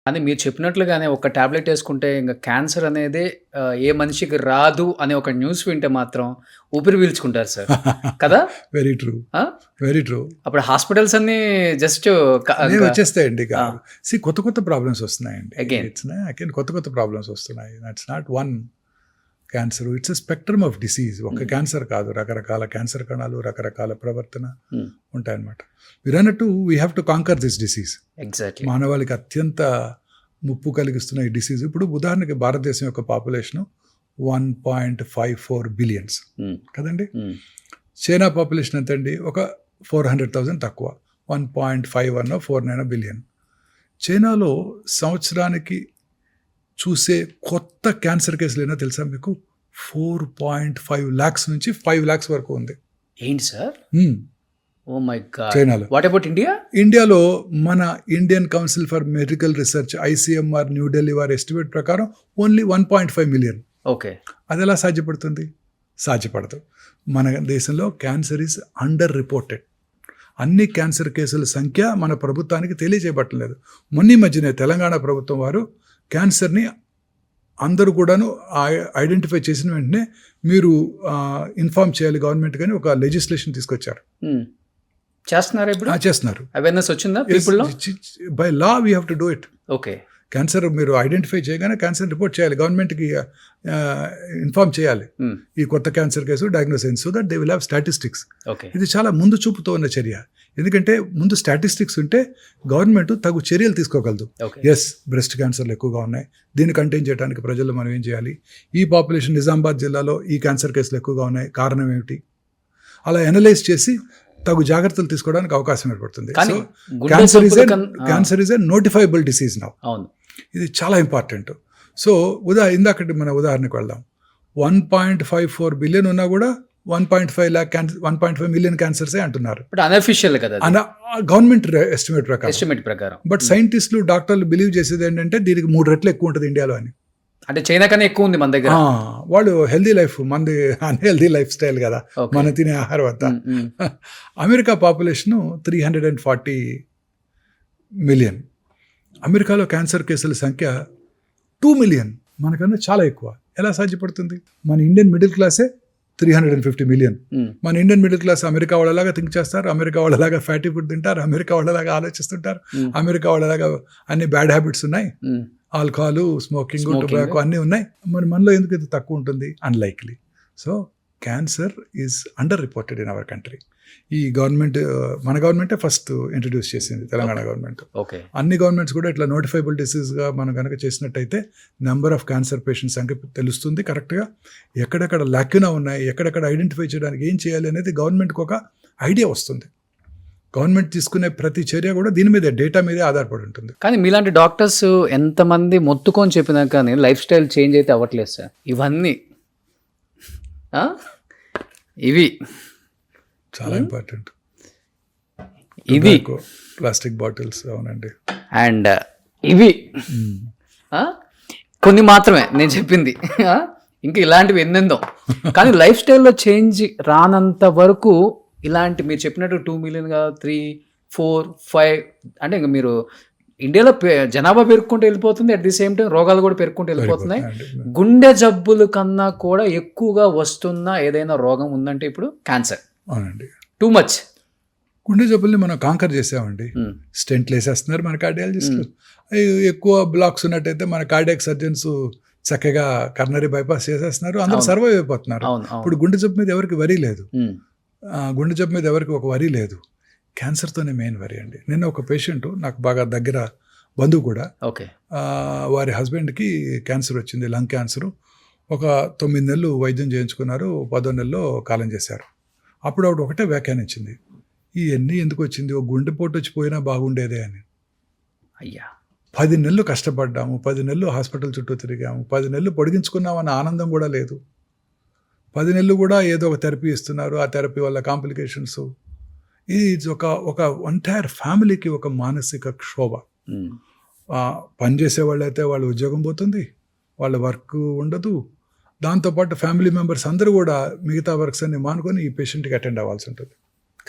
అని మీరు చెప్పినట్లుగానే ఒక టాబ్లెట్ యేసుకుంటే ఇంక క్యాన్సర్ అనేదే ఏ మనిషికి రాదు అనే ఒక న్యూస్ వింటే మాత్రం ఊపిరి పీల్చుకుంటారు సార్. కదా! Very true. ఆ! Very true. అప్పుడు హాస్పిటల్స్ అన్నీ జస్ట్ వచ్చేస్తాయండి. ఆ! కొత్త కొత్త ప్రాబ్లమ్స్ వస్తున్నాయండి. అగైన్. అగైన్ కొత్త కొత్త ప్రాబ్లమ్స్ వస్తున్నాయి. That's not one cancer. It's a spectrum of disease. ఒక క్యాన్సర్ కాదు, రకరకాల క్యాన్సర్ కణాలు, రకరకాల ప్రవర్తన ఉంటాయన్నమాట. మీరు అన్నట్టు we have to conquer this disease. Exactly. మానవాళికి అత్యంత ముప్పు కలిగిస్తున్న ఈ డిసీజ్. ఇప్పుడు ఉదాహరణకి భారతదేశం యొక్క పాపులేషన్ 1.54 బిలియన్స్ కదండి. చైనా పాపులేషన్ ఎంత అండి? ఒక 400,000 తక్కువ, 1.51 49 బిలియన్. చైనాలో సంవత్సరానికి చూసే కొత్త క్యాన్సర్ కేసులు ఏమో తెలుసా మీకు? 4.5 lakhs నుంచి 5 lakhs వరకు ఉంది. ఏంటి సార్? Oh my god. చైనాలో. What about India? ఇండియాలో మన Indian Council for Medical Research ICMR New Delhi వారి ఎస్టిమేట్ ప్రకారం ఓన్లీ 1.5 మిలియన్. ఓకే. అది ఎలా సాధ్యపడుతుంది? సాధ్యపడదు. మన దేశంలో క్యాన్సర్ ఈజ్ అండర్ రిపోర్టెడ్. అన్ని క్యాన్సర్ కేసుల సంఖ్య మన ప్రభుత్వానికి తెలియజేయబట్టలేదు. మొన్న మధ్యనే తెలంగాణ ప్రభుత్వం వారు క్యాన్సర్ని అందరూ కూడాను ఐడెంటిఫై చేసిన వెంటనే మీరు ఇన్ఫార్మ్ చేయాలి గవర్నమెంట్ కానీ ఒక లెజిస్లేషన్ తీసుకొచ్చారు. చేస్తున్నారా ఇప్పుడు? చేస్తున్నారు. అవేర్నెస్ వచ్చిందా పీపుల్లో? By law we have to do it. Okay. Cancer మీరు ఐడెంటిఫై చేయగానే క్యాన్సర్ రిపోర్ట్ చేయాలి, గవర్నమెంట్కి ఇన్ఫార్మ్ చేయాలి ఈ కొత్త క్యాన్సర్ కేసు డయాగ్నోస్ అయింది, so that they will have statistics. ఇది చాలా ముందు చూపుతో ఉన్న చర్య. ఎందుకంటే ముందు స్టాటిస్టిక్స్ ఉంటే గవర్నమెంట్ తగు చర్యలు తీసుకోగలదు. ఎస్, బ్రెస్ట్ క్యాన్సర్లు ఎక్కువగా ఉన్నాయి, దీన్ని కంటైన్ చేయడానికి ప్రజలు మనం ఏం చేయాలి? ఈ పాపులేషన్ నిజామాబాద్ జిల్లాలో ఈ క్యాన్సర్ కేసులు ఎక్కువగా ఉన్నాయి, కారణం ఏమిటి? అలా అనలైజ్ చేసి తగు జాగ్రత్తలు తీసుకోవడానికి అవకాశం ఏర్పడుతుంది. So cancer is a notifiable disease now. ఇది చాలా ఇంపార్టెంట్. సో ఇందాకటి మన ఉదాహరణకు వెళ్దాం. 1.54 బిలియన్ ఉన్నా కూడా 1.5 మిలియన్ క్యాన్సర్సే అంటున్నారు. అన్అఫిషియల్ కదా, గవర్నమెంట్ ఎస్టిమేట్ ప్రకారం. బట్ సైంటిస్టులు, డాక్టర్లు బిలీవ్ చేసేది ఏంటంటే దీనికి 3 రెట్లు ఎక్కువ ఉంటుంది ఇండియాలో అని. అంటే చైనా కన్నా ఎక్కువ ఉంది మన దగ్గర. వాళ్ళు హెల్దీ లైఫ్, మనది అన్హెల్దీ లైఫ్ స్టైల్ కదా మనం తినే ఆహారం అంతా. America population 340 million. అమెరికాలో క్యాన్సర్ కేసుల సంఖ్య 2 మిలియన్, మనకన్నా చాలా ఎక్కువ. ఎలా సాధ్యపడుతుంది? మన ఇండియన్ మిడిల్ క్లాసే 350 మిలియన్. మన ఇండియన్ మిడిల్ క్లాస్ అమెరికా వాళ్ళలాగా థింక్ చేస్తారు, అమెరికా వాళ్ళలాగా ఫ్యాటీ ఫుడ్ తింటారు, అమెరికా వాళ్ళలాగా ఆలోచిస్తుంటారు, అమెరికా వాళ్ళలాగా అన్ని బ్యాడ్ హ్యాబిట్స్ ఉన్నాయి, ఆల్కహాల్, స్మోకింగ్, టొబాకో అన్నీ ఉన్నాయి. మరి మనలో ఎందుకు ఇది తక్కువ ఉంటుంది? Unlikely. So cancer is under reported in our country. ఈ గవర్నమెంట్, మన గవర్నమెంటే ఫస్ట్ ఇంట్రడ్యూస్ చేసింది, తెలంగాణ గవర్నమెంట్. అన్ని గవర్నమెంట్స్ కూడా ఇట్లా నోటిఫైబుల్ డిసీజ్గా మనం కనుక చేసినట్టయితే నెంబర్ ఆఫ్ క్యాన్సర్ పేషెంట్స్ సంఖ్య తెలుస్తుంది కరెక్ట్గా. ఎక్కడెక్కడ లాక్యునా ఉన్నాయి, ఎక్కడెక్కడ ఐడెంటిఫై చేయడానికి ఏం చేయాలి అనేది గవర్నమెంట్కి ఒక ఐడియా వస్తుంది. గవర్నమెంట్ తీసుకునే ప్రతి చర్య కూడా దీని మీదే, డేటా మీదే ఆధారపడి ఉంటుంది. కానీ మీలాంటి డాక్టర్స్ ఎంతమంది మొత్తుకొని చెప్పినా కానీ లైఫ్ స్టైల్ చేంజ్ అయితే అవ్వట్లేదు సార్. ఇవన్నీ ఇవి చాలా ఇంపార్టెంట్. ఇది ప్లాస్టిక్ బాటిల్స్, అవునండి. అండ్ ఇవి కొన్ని మాత్రమే నేను చెప్పింది, ఇంకా ఇలాంటివి ఎన్నెందో. కానీ లైఫ్ స్టైల్లో చేంజ్ రానంత వరకు ఇలాంటి మీరు చెప్పినట్టు 2 మిలియన్ కాదు, 3, 4, 5 అంటే ఇంకా మీరు ఇండియాలో జనాభా పెరుక్కుంటూ వెళ్ళిపోతుంది, అట్ ది సేమ్ టైం రోగాలు కూడా పెరుక్కుంటూ వెళ్ళిపోతున్నాయి. గుండె జబ్బుల కన్నా కూడా ఎక్కువగా వస్తున్న ఏదైనా రోగం ఉందంటే ఇప్పుడు క్యాన్సర్. అవునండి, టూ మచ్. గుండె జబ్బుల్ని మనం కాంకర్ చేసామండి. స్టెంట్లు వేసేస్తున్నారు మన కార్డియాలజిస్టులు. ఎక్కువ బ్లాక్స్ ఉన్నట్టయితే మన కార్డియాక్ సర్జన్స్ చక్కగా కర్నరీ బైపాస్ చేసేస్తున్నారు, అందరూ సర్వైవ్ అయిపోతున్నారు. ఇప్పుడు గుండె జబ్బు మీద ఎవరికి వరి లేదు, గుండె జబ్బు మీద ఎవరికి ఒక వరి లేదు, క్యాన్సర్తోనే మెయిన్ వరి అండి. నిన్న ఒక పేషెంట్, నాకు బాగా దగ్గర బంధువు కూడా, వారి హస్బెండ్కి క్యాన్సర్ వచ్చింది, లంగ్ క్యాన్సరు. ఒక 9 నెలలు వైద్యం చేయించుకున్నారు, 10వ నెలలో కాలం చేశారు. అప్పుడు ఆవిడ ఒకటే వ్యాఖ్యానించింది, ఇవన్నీ ఎందుకు వచ్చింది, ఒక గుండెపోటు వచ్చి పోయినా బాగుండేదే అని. అయ్యా, 10 నెలలు కష్టపడ్డాము, 10 నెలలు హాస్పిటల్ చుట్టూ తిరిగాము, 10 నెలలు పొడిగించుకున్నామన్న ఆనందం కూడా లేదు. 10 నెలలు కూడా ఏదో ఒక థెరపీ ఇస్తున్నారు, ఆ థెరపీ వల్ల కాంప్లికేషన్స్. ఇది ఒక ఎంటైర్ ఫ్యామిలీకి ఒక మానసిక క్షోభ. పనిచేసే వాళ్ళు అయితే వాళ్ళ ఉద్యోగం పోతుంది, వాళ్ళ వర్క్ ఉండదు, దాంతోపాటు ఫ్యామిలీ మెంబర్స్ అందరూ కూడా మిగతా వర్క్స్ అన్ని మానుకొని ఈ పేషెంట్కి అటెండ్ అవ్వాల్సి ఉంటుంది.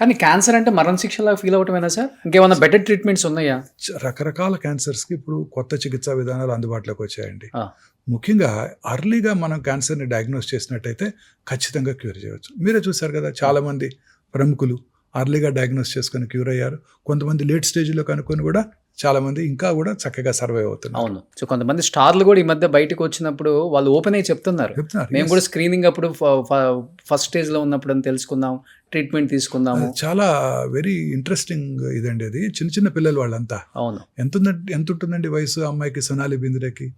కానీ క్యాన్సర్ అంటే మరణ శిక్షలా ఫీల్ అవటమేనా సార్? ఇంకేమైనా బెటర్ ట్రీట్మెంట్స్ ఉన్నాయా? రకరకాల క్యాన్సర్స్కి ఇప్పుడు కొత్త చికిత్సా విధానాలు అందుబాటులోకి వచ్చాయండి. ఆ. ముఖ్యంగా అర్లీగా మనం క్యాన్సర్ని డయాగ్నోస్ చేసినట్టయితే ఖచ్చితంగా క్యూర్ చేయవచ్చు. మీరే చూసారు కదా, చాలామంది ప్రముఖులు అర్లీగా డయాగ్నోస్ చేసుకొని క్యూర్ అయ్యారు. కొంతమంది లేట్ స్టేజ్లో కనుక్కొని కూడా చాలామంది ఇంకా కూడా చక్కగా సర్వైవ్ అవుతున్నారు. అవును. సో కొంతమంది స్టార్లు కూడా ఈ మధ్య బయటకు వచ్చినప్పుడు వాళ్ళు ఓపెన్ అయ్యి చెప్తున్నారు, మేము కూడా స్క్రీనింగ్ అప్పుడు ఫస్ట్ స్టేజ్లో ఉన్నప్పుడు అని తెలుసుకుందాం, ట్రీట్మెంట్ తీసుకుందాము. చాలా వెరీ ఇంట్రెస్టింగ్ ఇదండి అది. చిన్న చిన్న పిల్లలు వాళ్ళంతా. అవును. ఎంత ఉంటుందండి వయసు అమ్మాయికి, సోనాలి బింద్రేకి?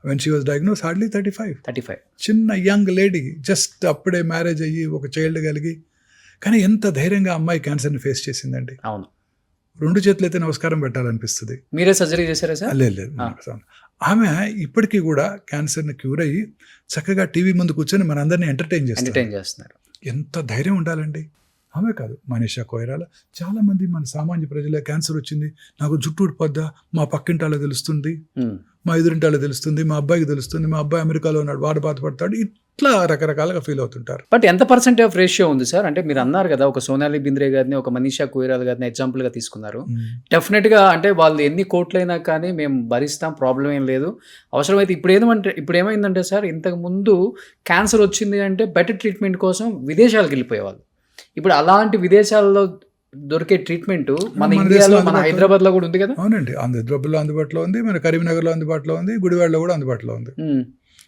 When she was diagnose hardly 35. చిన్న యంగ్ లేడీ, జస్ట్ అప్పుడే మ్యారేజ్ అయ్యి ఒక చైల్డ్ కలిగి, కానీ ఎంత ధైర్యంగా అమ్మాయి క్యాన్సర్ని ఫేస్ చేసిందండి. అవును. 2 చేతులైతే నమస్కారం పెట్టాలనిపిస్తుంది. మీరే సర్జరీ చేశారా సార్? లేదు. ఆమె ఇప్పటికీ కూడా క్యాన్సర్ని క్యూర్ అయ్యి చక్కగా టీవీ ముందు కూర్చొని మనందరినీ ఎంటర్టైన్ చేస్తున్నారు. ఎంత ధైర్యం ఉండాలండి. ఆమె కాదు, మనీషా కొయిరాలా, చాలామంది మన సామాన్య ప్రజలే క్యాన్సర్ వచ్చింది, నాకు జుట్టు ఊడిపోద్దా, మా పక్కింటాలో తెలుస్తుంది, మా ఎదురింటాలో తెలుస్తుంది, మా అబ్బాయికి తెలుస్తుంది, మా అబ్బాయి అమెరికాలో ఉన్నాడు, వాడు బాధపడతాడు, ఇట్లా రకరకాలుగా ఫీల్ అవుతుంటారు. బట్ ఎంత పర్సెంట్ ఆఫ్ రేషియో ఉంది సార్? అంటే మీరు అన్నారు కదా, ఒక సోనాలి బింద్రే గారిని, ఒక మనీషా కొయిరాలా గారిని ఎగ్జాంపుల్గా తీసుకున్నారు. డెఫినెట్గా అంటే వాళ్ళు ఎన్ని కోట్లైనా కానీ మేము భరిస్తాం, ప్రాబ్లం ఏం లేదు. అవసరమైతే ఇప్పుడు ఏమైందంటే సార్, ఇంతకు ముందు క్యాన్సర్ వచ్చింది అంటే బెటర్ ట్రీట్మెంట్ కోసం విదేశాలకు వెళ్ళిపోయేవాళ్ళు. ఇప్పుడు అలాంటి విదేశాల్లో దొరికే ట్రీట్మెంట్ మన ఇండియాలో, మన హైదరాబాద్ లో కూడా ఉంది కదా? అవునండి, హైదరాబాద్లో అందుబాటులో ఉంది, మన కరీంనగర్లో అందుబాటులో ఉంది, గుడివాడలో కూడా అందుబాటులో ఉంది.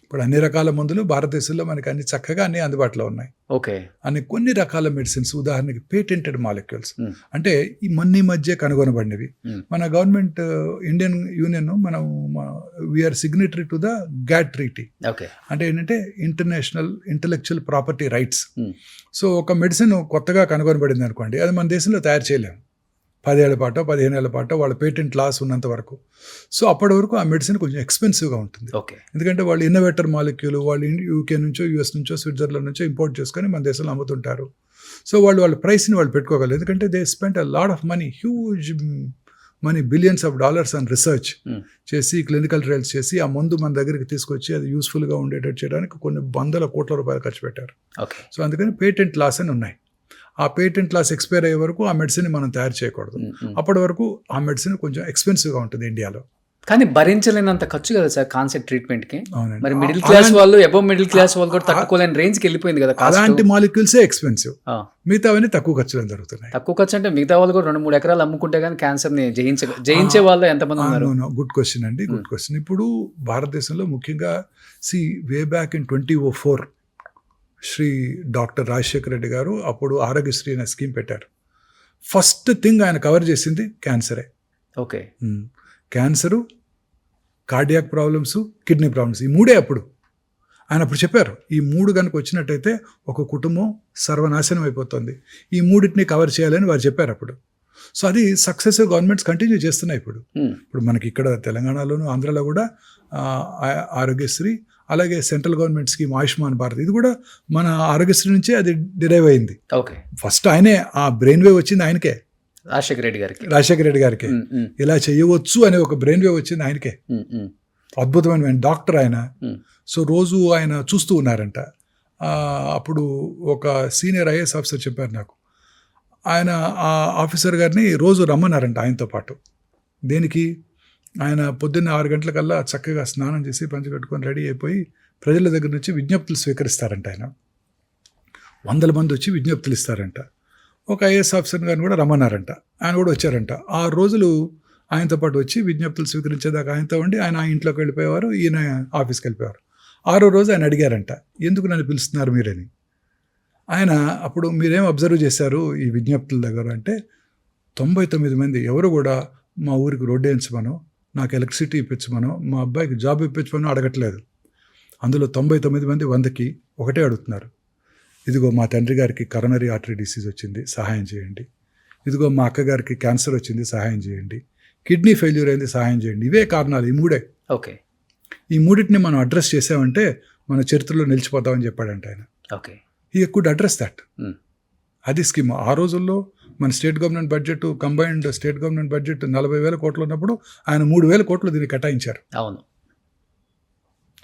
ఇప్పుడు అన్ని రకాల మందులు భారతదేశంలో మనకి అన్ని చక్కగా అన్ని అందుబాటులో ఉన్నాయి. ఓకే. అన్ని కొన్ని రకాల మెడిసిన్స్, ఉదాహరణకి పేటెంటెడ్ మాలిక్యూల్స్, అంటే ఈ మధ్య కనుగొనబడినవి. మన గవర్నమెంట్, ఇండియన్ యూనియన్, మనం we are signatory to the GATT treaty. అంటే ఏంటంటే international intellectual property rights. So ఒక మెడిసిన్ కొత్తగా కనుగొనబడింది అనుకోండి, అది మన దేశంలో తయారు చేయలేము 10 ఏళ్ల పాటో 15 ఏళ్ల పాటో, వాళ్ళ పేటెంట్ లాస్ ఉన్నంత వరకు. సో అప్పటి వరకు ఆ మెడిసిన్ కొంచెం ఎక్స్పెన్సివ్గా ఉంటుంది. ఎందుకంటే వాళ్ళు ఇన్నోవేటర్ మాలిక్యూల్ వాళ్ళు యూకే నుంచో, యూఎస్ నుంచో, స్విట్జర్లాండ్ నుంచో ఇంపోర్ట్ చేసుకొని మన దేశంలో అమ్ముతుంటారు. సో వాళ్ళ ప్రైస్ని వాళ్ళు పెట్టుకోగలరు, ఎందుకంటే they spend a lot of money, huge money, billions of dollars and research చేసి, క్లినికల్ ట్రయల్స్ చేసి ఆ మందు మన దగ్గరికి తీసుకొచ్చి అది యూస్ఫుల్గా ఉండేటట్టు చేయడానికి కొన్ని వందల కోట్ల రూపాయలు ఖర్చు పెట్టారు. సో అందుకని పేటెంట్ లాస్ అని ఉన్నాయి. ఆ పేటెంట్ లాస్ ఎక్స్పైర్ అయ్యే వరకు ఆ మెడిసిన్ మనం తయారు చేయకూడదు. అప్పటి వరకు ఆ మెడిసిన్ కొంచెం ఎక్స్పెన్సివ్గా ఉంటుంది ఇండియాలో. కానీ భరించలేనంత ఖర్చు కదా సార్ కాన్సెప్ట్ ట్రీట్మెంట్ కి. మరి మిడిల్ క్లాస్ వాళ్ళు, అబవ్ మిడిల్ క్లాస్ వాళ్ళు కూడా తట్టుకోలేని రేంజ్కి వెళ్ళిపోయింది కదా. అలాంటి మాలిక్యూల్సే ఎక్స్పెన్సివ్, మిగతావన్నీ తక్కువ ఖర్చులో జరుగుతున్నాయి. తక్కువ ఖర్చు అంటే మిగతా వాళ్ళు కూడా 2-3 ఎకరాలు అమ్ముకుంటే కానీ క్యాన్సర్ ని జయించే వాళ్ళు ఎంతమంది ఉన్నారు? గుడ్ క్వశ్చన్ అండి, గుడ్ క్వశ్చన్. ఇప్పుడు భారతదేశంలో ముఖ్యంగా way back in 2004 Shri doctor Rajasekhara Reddy గారు అప్పుడు ఆరోగ్యశ్రీ అనే స్కీమ్ పెట్టారు. ఫస్ట్ థింగ్ ఆయన కవర్ చేసింది క్యాన్సరే. Okay. Cancer, cardiac problems, kidney problems, ఈ 3 అప్పుడు ఆయన అప్పుడు చెప్పారు. ఈ 3 కనుక వచ్చినట్టయితే ఒక కుటుంబం సర్వనాశనం అయిపోతుంది, ఈ 3టిని కవర్ చేయాలని వారు చెప్పారు అప్పుడు. సో అది సక్సెసివ్ గవర్నమెంట్స్ కంటిన్యూ చేస్తున్నాయి. ఇప్పుడు మనకి ఇక్కడ తెలంగాణలోను, ఆంధ్రాలో కూడా ఆరోగ్యశ్రీ, అలాగే central government scheme Ayushman Bharat, ఇది కూడా మన ఆరోగ్యశ్రీ నుంచే అది డిరైవ్ అయింది. ఫస్ట్ ఆయనే ఆ బ్రెయిన్ వేవ్ వచ్చింది ఆయనకే, రాజశేఖర రెడ్డి గారికి. ఇలా చేయవచ్చు అనే ఒక బ్రెయిన్ వేవ్ వచ్చింది ఆయనకే. అద్భుతమైన డాక్టర్ ఆయన. సో రోజు ఆయన చూస్తూ ఉన్నారంట. అప్పుడు ఒక సీనియర్ ఐఏఎస్ ఆఫీసర్ చెప్పారు నాకు, ఆయన ఆ ఆఫీసర్ గారిని రోజు రమ్మన్నారంట ఆయనతో పాటు. దేనికి? ఆయన పొద్దున్న 6 గంటలకల్లా చక్కగా స్నానం చేసి పంచె కట్టుకొని రెడీ అయిపోయి ప్రజల దగ్గర నుంచి విజ్ఞప్తులు స్వీకరిస్తారంట. ఆయన 100 మంది వచ్చి విజ్ఞప్తులు ఇస్తారంట. ఒక ఐఏఎస్ ఆఫీసర్ గారిని కూడా రమ్మన్నారంట, ఆయన కూడా వచ్చారంట. 6 రోజులు ఆయనతో పాటు వచ్చి విజ్ఞప్తులు స్వీకరించేదాకా ఆయనతో ఉండి ఆయన ఇంట్లోకి వెళ్ళిపోయేవారు, ఈయన ఆఫీస్కి వెళ్ళిపోయేవారు. 6వ రోజు ఆయన అడిగారంట, ఎందుకు నన్ను పిలుస్తున్నారు మీరని. ఆయన అప్పుడు మీరేం అబ్జర్వ్ చేశారు ఈ విజ్ఞప్తుల దగ్గర అంటే, 99 మంది ఎవరు కూడా మా ఊరికి రోడ్డు వేయించమనో, నాకు ఎలక్ట్రిసిటీ ఇప్పించమనో, మా అబ్బాయికి జాబ్ ఇప్పించమనో అడగట్లేదు. అందులో 99 మంది 100కి ఒకటే అడుగుతున్నారు, ఇదిగో మా తండ్రి గారికి కరోనరీ ఆర్టరీ డిసీజ్ వచ్చింది, సహాయం చేయండి. ఇదిగో మా అక్కగారికి క్యాన్సర్ వచ్చింది, సహాయం చేయండి. కిడ్నీ ఫెయిల్యూర్ అయింది, సహాయం చేయండి. ఇవే కారణాలు, ఈ 3. ఓకే. ఈ 3టిని మనం అడ్రస్ చేసామంటే మన చరిత్రలో నిలిచిపోతామని చెప్పాడంట ఆయన. Okay. He could address that. అది స్కీమ్. ఆ రోజుల్లో మన state government budget, combined state government budget 40,000 కోట్లు ఉన్నప్పుడు ఆయన 3,000 కోట్లు దీన్ని కేటాయించారు. అవును.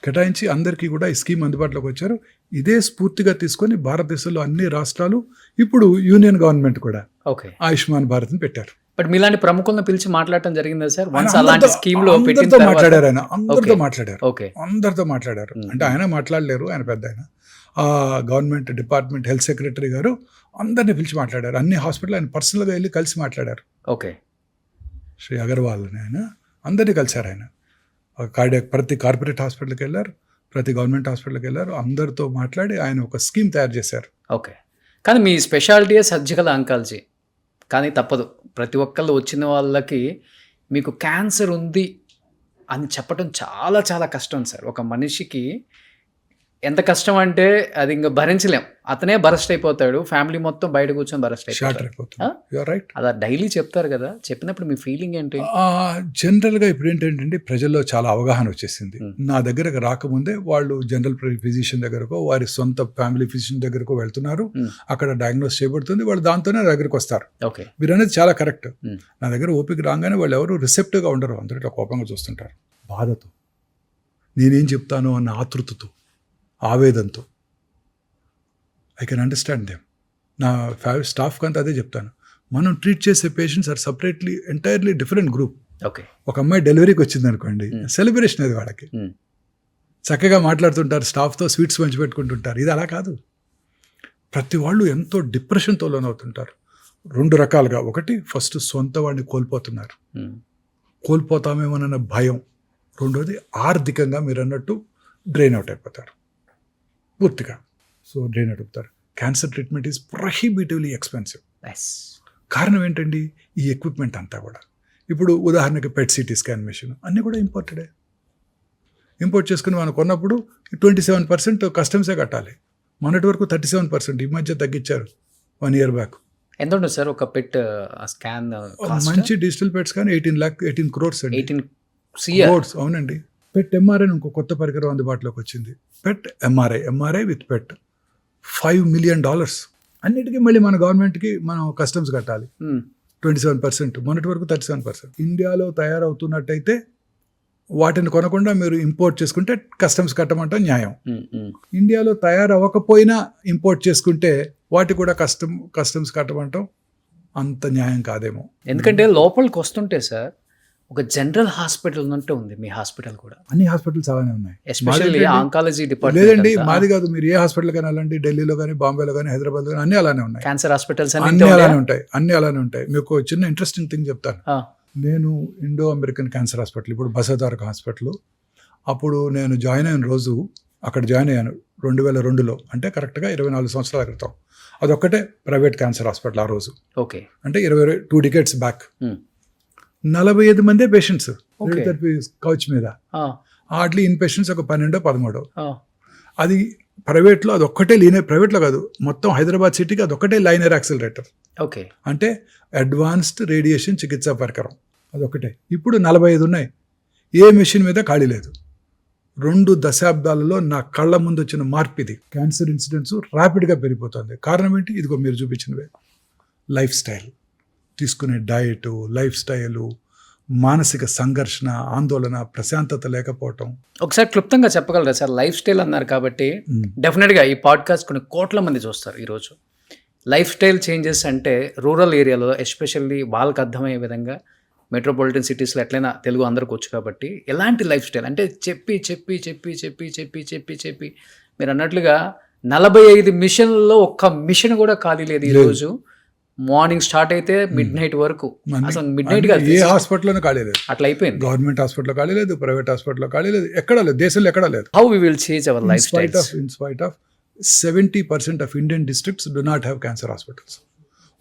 కేటాయించి అందరికీ కూడా ఈ స్కీమ్ అందుబాటులోకి వచ్చారు. ఇదే స్ఫూర్తిగా తీసుకొని భారతదేశంలో అన్ని రాష్ట్రాలు, ఇప్పుడు యూనియన్ గవర్నమెంట్ కూడా ఓకే. ఆయుష్మాన్ భారత్ని పెట్టారు. బట్ మీలాంటి ప్రముఖులను పిలిచి మాట్లాడటం జరిగిందా సార్? ఆయన అలాంటి స్కీమ్ లో అందరితో మాట్లాడారు. ఆయన అందరితో మాట్లాడారు. ఓకే. అందరితో మాట్లాడారు. అంటే ఆయన మాట్లాడలేరు, ఆయన పెద్ద ఆయన. గవర్నమెంట్ డిపార్ట్మెంట్ హెల్త్ సెక్రటరీ గారు అందరిని పిలిచి మాట్లాడారు. అన్ని హాస్పిటల్ ఆయన పర్సనల్గా వెళ్ళి కలిసి మాట్లాడారు. ఓకే. శ్రీ అగర్వాల్ అని ఆయన అందరినీ కలిశారు. ఆయన కార్డియాక్ ప్రతి కార్పొరేట్ హాస్పిటల్కి వెళ్ళారు, ప్రతి గవర్నమెంట్ హాస్పిటల్కి వెళ్ళారు. అందరితో మాట్లాడి ఆయన ఒక స్కీమ్ తయారు చేశారు. ఓకే. కానీ మీ స్పెషాలిటీ సర్జికల్ ఆంకాలజీ, కానీ తప్పదు, ప్రతి ఒక్కళ్ళు వచ్చిన వాళ్ళకి మీకు క్యాన్సర్ ఉంది అని చెప్పడం చాలా చాలా కష్టం సార్. ఒక మనిషికి ఎంత కష్టం అంటే అది ఇంకా భరించలేం. అతనే బరస్ట్ అయిపోతాడు, ఫ్యామిలీ మొత్తం బయట కూర్చొని బరస్ట్ అయిపోతాడు. అలా డైలీ చెప్తారు కదా, చెప్పినప్పుడు మీ ఫీలింగ్ ఏంటి? జనరల్గా ఇప్పుడు ఏంటంటే ప్రజల్లో చాలా అవగాహన వచ్చేసింది. నా దగ్గరకు రాకముందే వాళ్ళు జనరల్ ఫిజిషియన్ దగ్గరకు, వారి సొంత ఫ్యామిలీ ఫిజిషియన్ దగ్గరకు వెళ్తున్నారు. అక్కడ డయాగ్నోస్ చేయబడుతుంది, వాళ్ళు దాంతోనే నా దగ్గరకు వస్తారు. మీరు అనేది చాలా కరెక్ట్. నా దగ్గర ఓపిక రాగానే వాళ్ళు ఎవరు రిసెప్టివ్గా ఉండరు, అందరూ ఇట్లా కోపంగా చూస్తుంటారు. బాధతో, నేనేం చెప్తాను అన్న ఆతృతతో, ఆవేదంతో. I can understand them. నా స్టాఫ్కి అంతా అదే చెప్తాను. మనం ట్రీట్ చేసే patients are separately entirely different group. Okay. ఒక అమ్మాయి డెలివరీకి వచ్చింది అనుకోండి, సెలబ్రేషన్ అది వాళ్ళకి. చక్కగా మాట్లాడుతుంటారు, స్టాఫ్తో స్వీట్స్ పంచి పెట్టుకుంటుంటారు. ఇది అలా కాదు. ప్రతి వాళ్ళు ఎంతో డిప్రెషన్తో లోనవుతుంటారు. 2 రకాలుగా. ఒకటి, ఫస్ట్ సొంత వాడిని కోల్పోతున్నారు, కోల్పోతామేమోనన్న భయం. రెండోది, ఆర్థికంగా మీరు అన్నట్టు డ్రైన్ అవుట్ అయిపోతారు పూర్తిగా. సో డ్రైన్ అవుట్ అవుతారు. Cancer treatment is prohibitively expensive. కారణం ఏంటండి? ఈ ఎక్విప్మెంట్ అంతా కూడా. ఇప్పుడు ఉదాహరణకి పెట్ సిటీ స్కాన్ మెషిన్ అన్నీ కూడా ఇంపోర్టెడే. ఇంపోర్ట్ చేసుకుని మనం కొన్నప్పుడు 27% కస్టమ్సే కట్టాలి. మొన్నటి వరకు 37%, ఈ మధ్య తగ్గించారు 1 year బ్యాక్. ఎంత ఉంటుంది సార్ ఒక పెట్ స్కాన్? మంచి డిజిటల్ పెట్ స్కాన్ 18 crores అండి. 18 crores, అవునండి. పెట్ ఎంఆర్ఐ ఇంకో కొత్త పరికరం అందుబాటులోకి వచ్చింది. పెట్ ఎంఆర్ఐ విత్ పెట్ $5 million. అన్నిటికీ మళ్ళీ మన గవర్నమెంట్కి మనం కస్టమ్స్ కట్టాలి 27%. మొన్నటి వరకు 37%. ఇండియాలో తయారవుతున్నట్టయితే వాటిని కొనకుండా మీరు ఇంపోర్ట్ చేసుకుంటే కస్టమ్స్ కట్టమంటాం న్యాయం. ఇండియాలో తయారవ్వకపోయినా ఇంపోర్ట్ చేసుకుంటే వాటి కూడా కస్టమ్స్ కట్టమంటాం అంత న్యాయం కాదేమో. ఎందుకంటే లోపలికి వస్తుంటే సార్ ఒక జనరల్ హాస్పిటల్ ఉన్నట్టు ఉంది మీ హాస్పిటల్ కూడా. అన్ని హాస్పిటల్స్ అలానే ఉన్నాయి, ఎస్పెషల్లీ ఆంకాలజీ డిపార్ట్మెంట్. లేదండి, మాది కాదు. మీరు ఏ హాస్పిటల్ కానీ వెళ్ళండి, ఢిల్లీలో కానీ, బాంబేలో కానీ, హైదరాబాద్లో కానీ అన్ని అలానే ఉన్నాయి. క్యాన్సర్ హాస్పిటల్స్ అన్ని అలానే ఉంటాయి. మీకు చిన్న ఇంట్రెస్టింగ్ థింగ్ చెప్తాను. నేను ఇండో అమెరికన్ క్యాన్సర్ హాస్పిటల్, ఇప్పుడు బసవతారక హాస్పిటల్, అప్పుడు నేను జాయిన్ అయిన రోజు అక్కడ జాయిన్ అయ్యాను 2002లో, అంటే కరెక్ట్గా 24 సంవత్సరాల క్రితం. అదొక్కటే ప్రైవేట్ క్యాన్సర్ హాస్పిటల్ ఆ రోజు. ఓకే. అంటే 2 decades బ్యాక్. 45 మందే పేషెంట్స్ రేడియోథెరపీ కౌచ్ మీద. హార్డ్లీ ఇన్ పేషెంట్స్ ఒక 12-13. అది ప్రైవేట్లో అదొక్కటే లీనియర్, ప్రైవేట్లో కాదు మొత్తం హైదరాబాద్ సిటీకి అదొక్కటే లైనర్ యాక్సిలరేటర్. ఓకే. అంటే అడ్వాన్స్డ్ రేడియేషన్ చికిత్సా పరికరం అదొక్కటే. ఇప్పుడు 45 ఉన్నాయి. ఏ మెషిన్ మీద ఖాళీ లేదు. 2 దశాబ్దాలలో నా కళ్ళ ముందు వచ్చిన మార్పు ఇది. క్యాన్సర్ ఇన్సిడెంట్స్ ర్యాపిడ్గా పెరిగిపోతుంది. కారణం ఏంటి? ఇదిగో మీరు చూపించినవే. లైఫ్ స్టైల్, తీసుకునే డయటు, లైఫ్ స్టైలు, మానసిక సంఘర్షణ, ఆందోళన, ప్రశాంతత లేకపోవటం. ఒకసారి క్లుప్తంగా చెప్పగలరా సార్? లైఫ్ స్టైల్ అన్నారు కాబట్టి డెఫినెట్గా ఈ పాడ్కాస్ట్ కొన్ని కోట్ల మంది చూస్తారు ఈరోజు. లైఫ్ స్టైల్ చేంజెస్ అంటే రూరల్ ఏరియాలో ఎస్పెషల్లీ వాళ్ళకి అర్థమయ్యే విధంగా, మెట్రోపాలిటన్ సిటీస్లో ఎట్లయినా తెలుగు అందరికి వచ్చు కాబట్టి, ఎలాంటి లైఫ్ స్టైల్ అంటే చెప్పి మీరు అన్నట్లుగా 45 మిషన్లలో ఒక్క మిషన్ కూడా ఖాళీ లేదు ఈరోజు. మార్నింగ్ స్టార్ట్ అయితే మిడ్ నైట్ వరకు, అసలు మిడ్ నైట్ కాదు ఏ హాస్పిటల్లోనే ఖాళీ లేదు. అట్లా అయిపోయింది. గవర్నమెంట్ హాస్పిటల్లో ఖాళీ లేదు, ప్రైవేట్ హాస్పిటల్లో ఖాళీ లేదు, ఎక్కడ లేదు, దేశంలో ఎక్కడా లేదు. How we will change our lifestyle? In spite of 70% of Indian districts do not have cancer hospitals.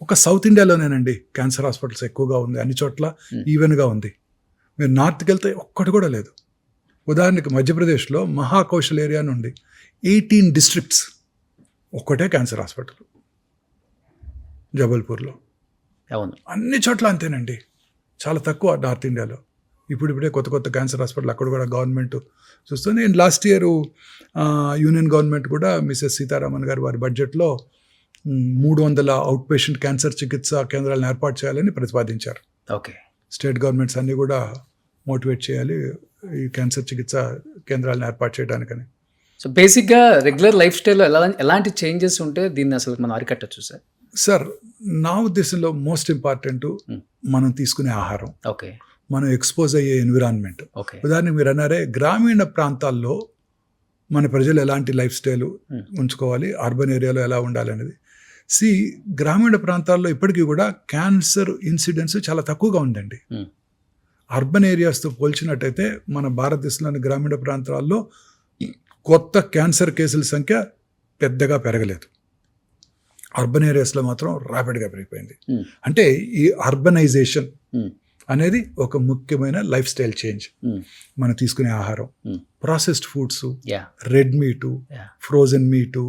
ఒక సౌత్ ఇండియాలోనేనండి క్యాన్సర్ హాస్పిటల్స్ ఎక్కువగా ఉంది, అన్ని చోట్ల ఈవెన్గా ఉంది. మీరు నార్త్కి వెళ్తే ఒక్కటి కూడా లేదు. ఉదాహరణకి మధ్యప్రదేశ్లో మహాకౌశల్ ఏరియా నుండి 18 districts ఒక్కటే క్యాన్సర్ హాస్పిటల్. జబల్పూర్లో, అవును, అన్ని చోట్ల అంతేనండి. చాలా తక్కువ నార్త్ ఇండియాలో. ఇప్పుడిప్పుడే కొత్త క్యాన్సర్ హాస్పిటల్ అక్కడ కూడా గవర్నమెంట్ చూస్తుంది. And last year union government కూడా మిసెస్ సీతారామన్ గారు వారి బడ్జెట్లో 300 అవుట్ పేషెంట్ క్యాన్సర్ చికిత్సా కేంద్రాలను ఏర్పాటు చేయాలని ప్రతిపాదించారు. ఓకే. స్టేట్ గవర్నమెంట్స్ అన్నీ కూడా మోటివేట్ చేయాలి, ఈ క్యాన్సర్ చికిత్స కేంద్రాలను ఏర్పాటు చేయడానికని. సో బేసిక్గా రెగ్యులర్ లైఫ్ స్టైల్లో ఎలాంటి చేంజెస్ ఉంటే దీన్ని అసలు మనం అరికట్టచ్చు సార్? సార్ నా ఉద్దేశంలో మోస్ట్ ఇంపార్టెంట్ మనం తీసుకునే ఆహారం, ఓకే, మనం ఎక్స్పోజ్ అయ్యే ఎన్విరాన్మెంట్. ఓకే, ఉదాహరణకు మీరు అన్నారే గ్రామీణ ప్రాంతాల్లో మన ప్రజలు ఎలాంటి లైఫ్ స్టైల్ ఉంచుకోవాలి, అర్బన్ ఏరియాలో ఎలా ఉండాలి అనేది. గ్రామీణ ప్రాంతాల్లో ఇప్పటికీ కూడా క్యాన్సర్ ఇన్సిడెన్స్ చాలా తక్కువగా ఉందండి. అర్బన్ ఏరియాస్తో పోల్చినట్టయితే మన భారతదేశంలోని గ్రామీణ ప్రాంతాల్లో కొత్త క్యాన్సర్ కేసుల సంఖ్య పెద్దగా పెరగలేదు. అర్బన్ ఏరియాస్లో మాత్రం ర్యాపిడ్గా పెరిగిపోయింది. అంటే ఈ అర్బనైజేషన్ అనేది ఒక ముఖ్యమైన లైఫ్ స్టైల్ చేంజ్. మనం తీసుకునే ఆహారం, processed foods, red meat, frozen meat.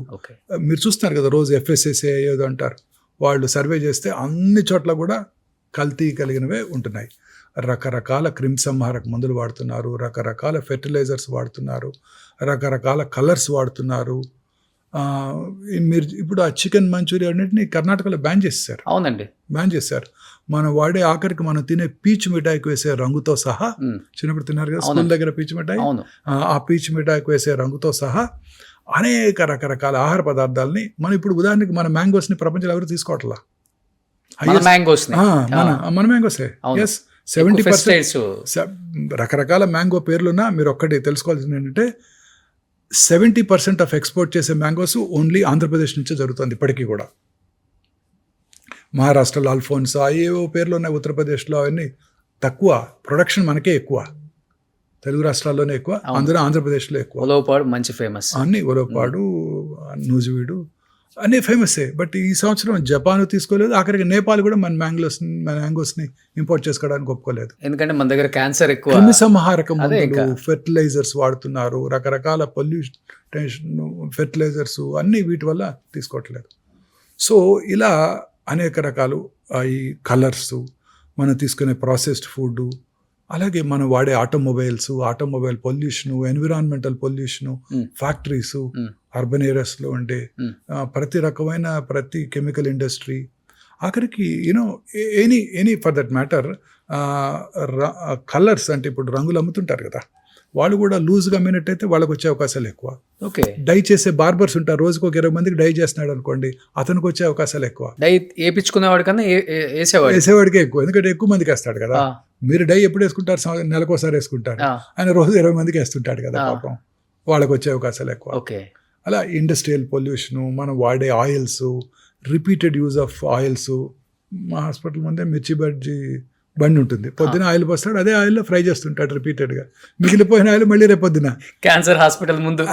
మీరు చూస్తున్నారు కదా రోజు FSSAI ఏదో అంటారు, వాళ్ళు సర్వే చేస్తే అన్ని చోట్ల కూడా కల్తీ కలిగినవే ఉంటున్నాయి. రకరకాల క్రిమిసంహారక మందులు వాడుతున్నారు, రకరకాల ఫెర్టిలైజర్స్ వాడుతున్నారు, రకరకాల కలర్స్ వాడుతున్నారు. మీరు ఇప్పుడు ఆ చికెన్ మంచూరియా అన్నింటినీ కర్ణాటకలో బ్యాన్ చేశారు. అవునండి, బ్యాన్ చేశారు. మనం వాడే ఆఖరికి మనం తినే పీచ్ మిఠాయికి వేసే రంగుతో సహా, చిన్నప్పుడు తిన్నారు కదా స్కూల్ దగ్గర పీచ్ మిఠాయి, ఆ పీచ్ మిఠాయికి వేసే రంగుతో సహా అనేక రకరకాల ఆహార పదార్థాలని మనం ఇప్పుడు ఉదాహరణకి మన మ్యాంగోస్ని ప్రపంచంలో ఎవరు తీసుకోవట్లా. మన మ్యాంగోసే 70% రకరకాల మ్యాంగో పేర్లున్నా మీరు ఒక్కటి తెలుసుకోవాల్సింది ఏంటంటే 70% ఆఫ్ ఎక్స్పోర్ట్ చేసే మ్యాంగోస్ ఓన్లీ ఆంధ్రప్రదేశ్ నుంచే జరుగుతుంది ఇప్పటికీ కూడా. మహారాష్ట్రలో అల్ఫోన్సా ఏవో పేర్లు ఉన్నాయి, ఉత్తరప్రదేశ్లో అవన్నీ తక్కువ, ప్రొడక్షన్ మనకే ఎక్కువ, తెలుగు రాష్ట్రాల్లోనే ఎక్కువ, అందులో ఆంధ్రప్రదేశ్లో ఎక్కువ. ఉలవపాడు మంచి ఫేమస్, అన్ని ఉలవపాడు, నూజివీడు అన్నీ ఫేమసే. బట్ ఈ సంవత్సరం జపాన్ తీసుకోలేదు, ఆఖరికి నేపాల్ కూడా మన మ్యాంగోస్ని ఇంపోర్ట్ చేసుకోవడానికి ఒప్పుకోలేదు. ఎందుకంటే మన దగ్గర క్యాన్సర్ ఎక్కువ, క్రిమిసంహారక మందులు, ఫెర్టిలైజర్స్ వాడుతున్నారు, రకరకాల పొల్యూషన్ ఫెర్టిలైజర్స్ అన్నీ వీటి వల్ల తీసుకోవట్లేదు. సో ఇలా అనేక రకాలు ఈ కలర్స్, మనం తీసుకునే ప్రాసెస్డ్ ఫుడ్, అలాగే మనం వాడే automobile pollution, environmental pollution, factories, urban ఏరియాస్లో ఉండే ప్రతి కెమికల్ ఇండస్ట్రీ, ఆఖరికి any for that matter colours, అంటే ఇప్పుడు రంగులు అమ్ముతుంటారు కదా, వాళ్ళు కూడా లూజ్గా అమ్మినట్టయితే వాళ్ళకి వచ్చే అవకాశాలు ఎక్కువ. ఓకే, డై చేసే బార్బర్స్ ఉంటారు, రోజుకు ఒక 20 మందికి డై చేస్తున్నాడు అనుకోండి, అతనికి వచ్చే అవకాశాలు ఎక్కువ. డై వేయించుకునేవాడి కన్నా వేసేవాడికే ఎక్కువ, ఎందుకంటే ఎక్కువ మందికి వేస్తాడు కదా. మీరు డై ఎప్పుడు వేసుకుంటారు? నెలకోసారి వేసుకుంటారు, ఆయన రోజు 20 మందికి వేస్తుంటాడు కదా, పాపం వాళ్ళకి వచ్చే అవకాశాలు ఎక్కువ. ఓకే, అలా ఇండస్ట్రియల్ పొల్యూషను, మనం వాడే oils, repeated use of oils. మా హాస్పిటల్ ముందే మిర్చి బజ్జీ బండి ఉంటుంది, పొద్దున ఆయిల్ పోస్తాడు, అదే ఆయిల్లో ఫ్రై చేస్తుంటాడు రిపీటెడ్గా, మిగిలిపోయిన ఆయిల్ మళ్ళీ రేపొద్దున క్యాన్సర్ హాస్పిటల్ ముందు.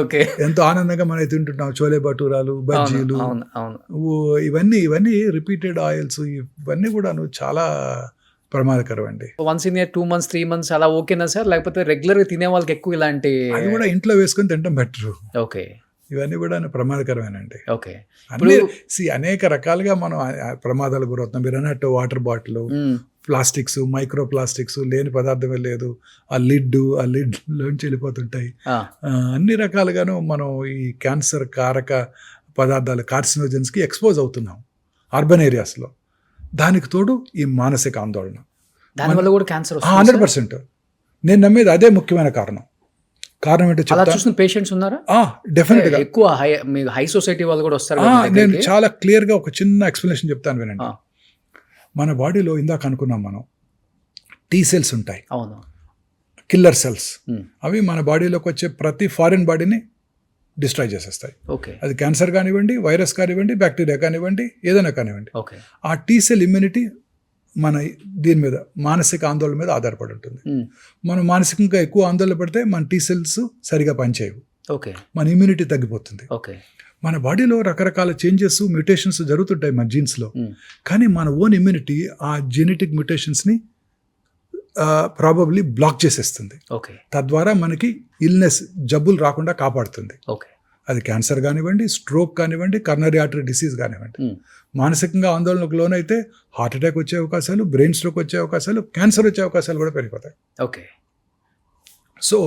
ఓకే, ఎంతో ఆనందంగా మనం తింటుంటాం చోలే భటూరాలు, బజ్జీలు, ఇవన్నీ రిపీటెడ్ ఆయిల్స్, ఇవన్నీ కూడా చాలా ప్రమాదకరం అండి. వన్స్ ఇన్ 2 months 3 months అలా ఓకేనా సార్? లేకపోతే రెగ్యులర్గా తినే వాళ్ళకి ఎక్కువ ఇలాంటి అది కూడా ఇంట్లో వేసుకొని తినడం బెటర్. ఓకే, ఇవన్నీ కూడా ప్రమాదకరమేనండి. ఓకే, అన్ని అనేక రకాలుగా మనం ప్రమాదాలు గురవుతున్నాం. మీరు అన్నట్టు water bottle, plastics, micro plastics, లేని పదార్థమే లేదు, ఆ లిడ్లోంచి వెళ్ళిపోతుంటాయి. అన్ని రకాలుగాను మనం ఈ క్యాన్సర్ కారక పదార్థాలు, కార్సినోజన్స్కి ఎక్స్పోజ్ అవుతున్నాం అర్బన్ ఏరియాస్లో. దానికి తోడు ఈ మానసిక ఆందోళన, దానివల్ల కూడా క్యాన్సర్ 100%. నేను నమ్మేది అదే ముఖ్యమైన కారణం ఏంటో చూసిన పేషెంట్స్ ఉన్నారా? డెఫినెట్గా ఎక్కువ హై సొసైటీ వాళ్ళు కూడా వస్తారు. నేను చాలా క్లియర్గా ఒక చిన్న ఎక్స్ప్లెనేషన్ చెప్తాను వినండి. మన బాడీలో ఇందాక అనుకున్నాం మనం T cells ఉంటాయి, అవును, కిల్లర్ సెల్స్. అవి మన బాడీలోకి వచ్చే ప్రతి ఫారిన్ బాడీని డిస్ట్రాయ్ చేసేస్తాయి. ఓకే, అది క్యాన్సర్ కానివ్వండి, వైరస్ కానివ్వండి, బ్యాక్టీరియా కానివ్వండి, ఏదైనా కానివ్వండి. ఓకే, ఆ T cell ఇమ్యూనిటీ మన దీని మీద, మానసిక ఆందోళన మీద ఆధారపడి ఉంటుంది. మనం మానసికంగా ఎక్కువ ఆందోళన పడితే మన T cells సరిగా పనిచేయవు, ఓకే, మన ఇమ్యూనిటీ తగ్గిపోతుంది. ఓకే, మన బాడీలో రకరకాల చేంజెస్, మ్యూటేషన్స్ జరుగుతుంటాయి మన జీన్స్లో, కానీ మన ఓన్ ఇమ్యూనిటీ ఆ జెనెటిక్ మ్యూటేషన్స్ని ప్రాబబ్లీ బ్లాక్ చేసేస్తుంది. ఓకే, తద్వారా మనకి ఇల్నెస్, జబ్బులు రాకుండా కాపాడుతుంది. ఓకే, అది క్యాన్సర్ కానివ్వండి, స్ట్రోక్ కానివ్వండి, కర్నరీ ఆర్టరీ డిసీజ్ కానివ్వండి. మానసికంగా ఆందోళనకు లోనైతే హార్ట్ అటాక్ వచ్చే అవకాశాలు, బ్రెయిన్ స్ట్రోక్ వచ్చే అవకాశాలు, క్యాన్సర్ వచ్చే అవకాశాలు కూడా పెరిగిపోతాయి. ఓకే, సో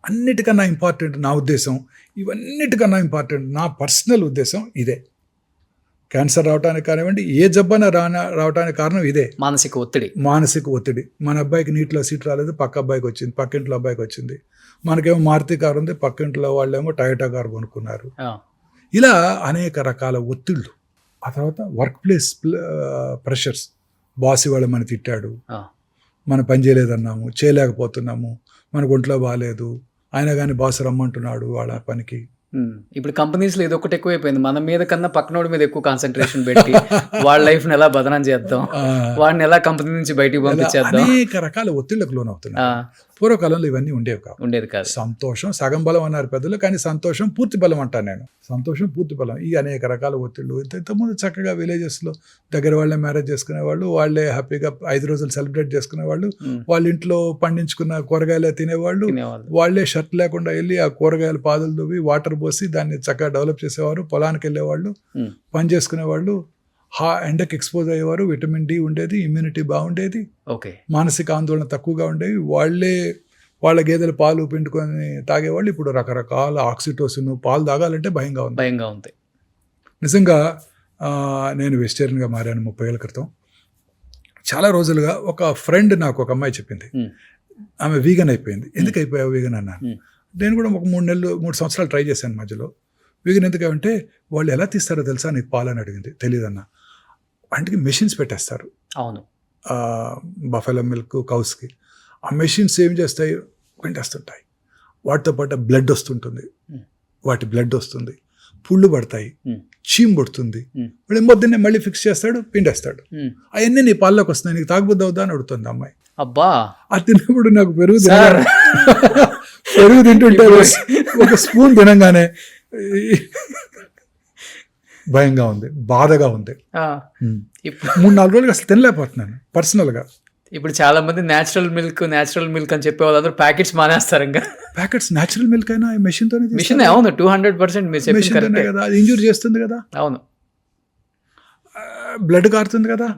అన్నిటికన్నా ఇంపార్టెంట్ నా ఉద్దేశం, ఇవన్నిటికన్నా ఇంపార్టెంట్ నా పర్సనల్ ఉద్దేశం ఇదే. క్యాన్సర్ రావడానికి కానివ్వండి, ఏ జబ్బన రావడానికి కారణం ఇదే, మానసిక ఒత్తిడి. మానసిక ఒత్తిడి. మన అబ్బాయికి నీటిలో సీట్ రాలేదు, పక్క అబ్బాయికి వచ్చింది, పక్కింట్లో అబ్బాయికి వచ్చింది. మనకేమో మారుతి కారు ఉంది, పక్కింట్లో వాళ్ళేమో టయోటా కారు కొనుక్కున్నారు. ఇలా అనేక రకాల ఒత్తిళ్ళు. ఆ తర్వాత వర్క్ ప్లేస్ ప్రెషర్స్. బాస్ ఇవాళ మన తిట్టాడు, మనం పని చేయలేదన్నాము, చేయలేకపోతున్నాము, మనకు ఒంట్లో బాగాలేదు, అయినా కానీ బాస్ రమ్మంటున్నాడు వాళ్ళ పనికి. ఇప్పుడు కంపెనీస్లో ఇది ఒకటి ఎక్కువైపోయింది. మన మీద కన్నా పక్కనోడి మీద ఎక్కువ కాన్సన్ట్రేషన్ పెట్టి వాళ్ళ లైఫ్ని ఎలా బదనం చేద్దాం, వాడిని ఎలా కంపెనీ నుంచి బయటికి పంపించేద్దాం, అనేక రకాల ఒత్తిళ్లకు లోనవుతున్నాయి. పూర్వకాలంలో ఇవన్నీ ఉండేది కాదు. సంతోషం సగం బలం అన్నారు పెద్దలు, కానీ సంతోషం పూర్తి బలం అంటాను నేను. సంతోషం పూర్తి బలం. ఈ అనేక రకాల ఒత్తిళ్ళు. ఇంతకుముందు చక్కగా విలేజెస్లో దగ్గర వాళ్ళే మ్యారేజ్ చేసుకునేవాళ్ళు, వాళ్ళే హ్యాపీగా 5 రోజులు సెలబ్రేట్ చేసుకునేవాళ్ళు, వాళ్ళ ఇంట్లో పండించుకున్న కూరగాయలే తినేవాళ్ళు, వాళ్ళే షర్ట్ లేకుండా వెళ్ళి ఆ కూరగాయల పాదులు దువ్వి వాటర్ పోసి దాన్ని చక్కగా డెవలప్ చేసేవారు, పొలానికి వెళ్ళేవాళ్ళు, పని చేసుకునేవాళ్ళు, ఎండకి ఎక్స్పోజ్ అయ్యేవారు, విటమిన్ డి ఉండేది, ఇమ్యూనిటీ బాగుండేది, మానసిక ఆందోళన తక్కువగా ఉండేవి. వాళ్ళ గేదెల పాలు పిండుకొని తాగేవాళ్ళు. ఇప్పుడు రకరకాల ఆక్సిటోసిన్, పాలు తాగాలంటే భయంగా ఉంది. నిజంగా నేను వెజిటేరియన్గా మారాను 30 ఏళ్ళ క్రితం. చాలా రోజులుగా ఒక ఫ్రెండ్ నాకు ఒక అమ్మాయి చెప్పింది, ఆమె వీగన్ అయిపోయింది. ఎందుకు అయిపోయావు వీగన్ అన్నాను. నేను కూడా ఒక 3 సంవత్సరాలు ట్రై చేశాను మధ్యలో. వీగన్ ఎందుకంటే వాళ్ళు ఎలా తీస్తారో తెలుసా నీకు పాలని అడిగింది. తెలియదన్నా. వాటికి మెషిన్స్ పెట్టేస్తారు. అవును, బఫెలో మిల్క్ కౌస్కి. ఆ మెషిన్స్ ఏం చేస్తాయి, పిండేస్తుంటాయి. వాటితో పాటు బ్లడ్ వస్తుంటుంది, వాటి బ్లడ్ వస్తుంది, పుళ్ళు పడతాయి, చీమ్ పడుతుంది. పొద్దున్నే మళ్ళీ ఫిక్స్ చేస్తాడు, పిండేస్తాడు. అవన్నీ నీ పాల్లోకి వస్తున్నాయి, నీకు తాగుబుద్ది అవుతా అని అడుగుతుంది అమ్మాయి. అబ్బా, అది తిన్నప్పుడు నాకు పెరుగు తింటుంటే ఒక స్పూన్ తినంగానే భయంగా ఉంది, బాధగా ఉంది. 3-4 రోజులుగా అసలు తినలేకపోతున్నాను పర్సనల్గా. ఇప్పుడు చాలా మంది న్యాచురల్ మిల్క్ అని చెప్పే వాళ్ళందరూ ప్యాకెట్స్ మానేస్తారు. ఇంకా ప్యాకెట్స్ న్యాచురల్ మిల్క్ అయినా మెషిన్తోనే. మిషన్ అవును, 200% మీరు చెప్పింది కదా. అది ఇంజూరీ చేస్తుంది కదా. అవును, బ్లడ్ కారుతుంది కదా,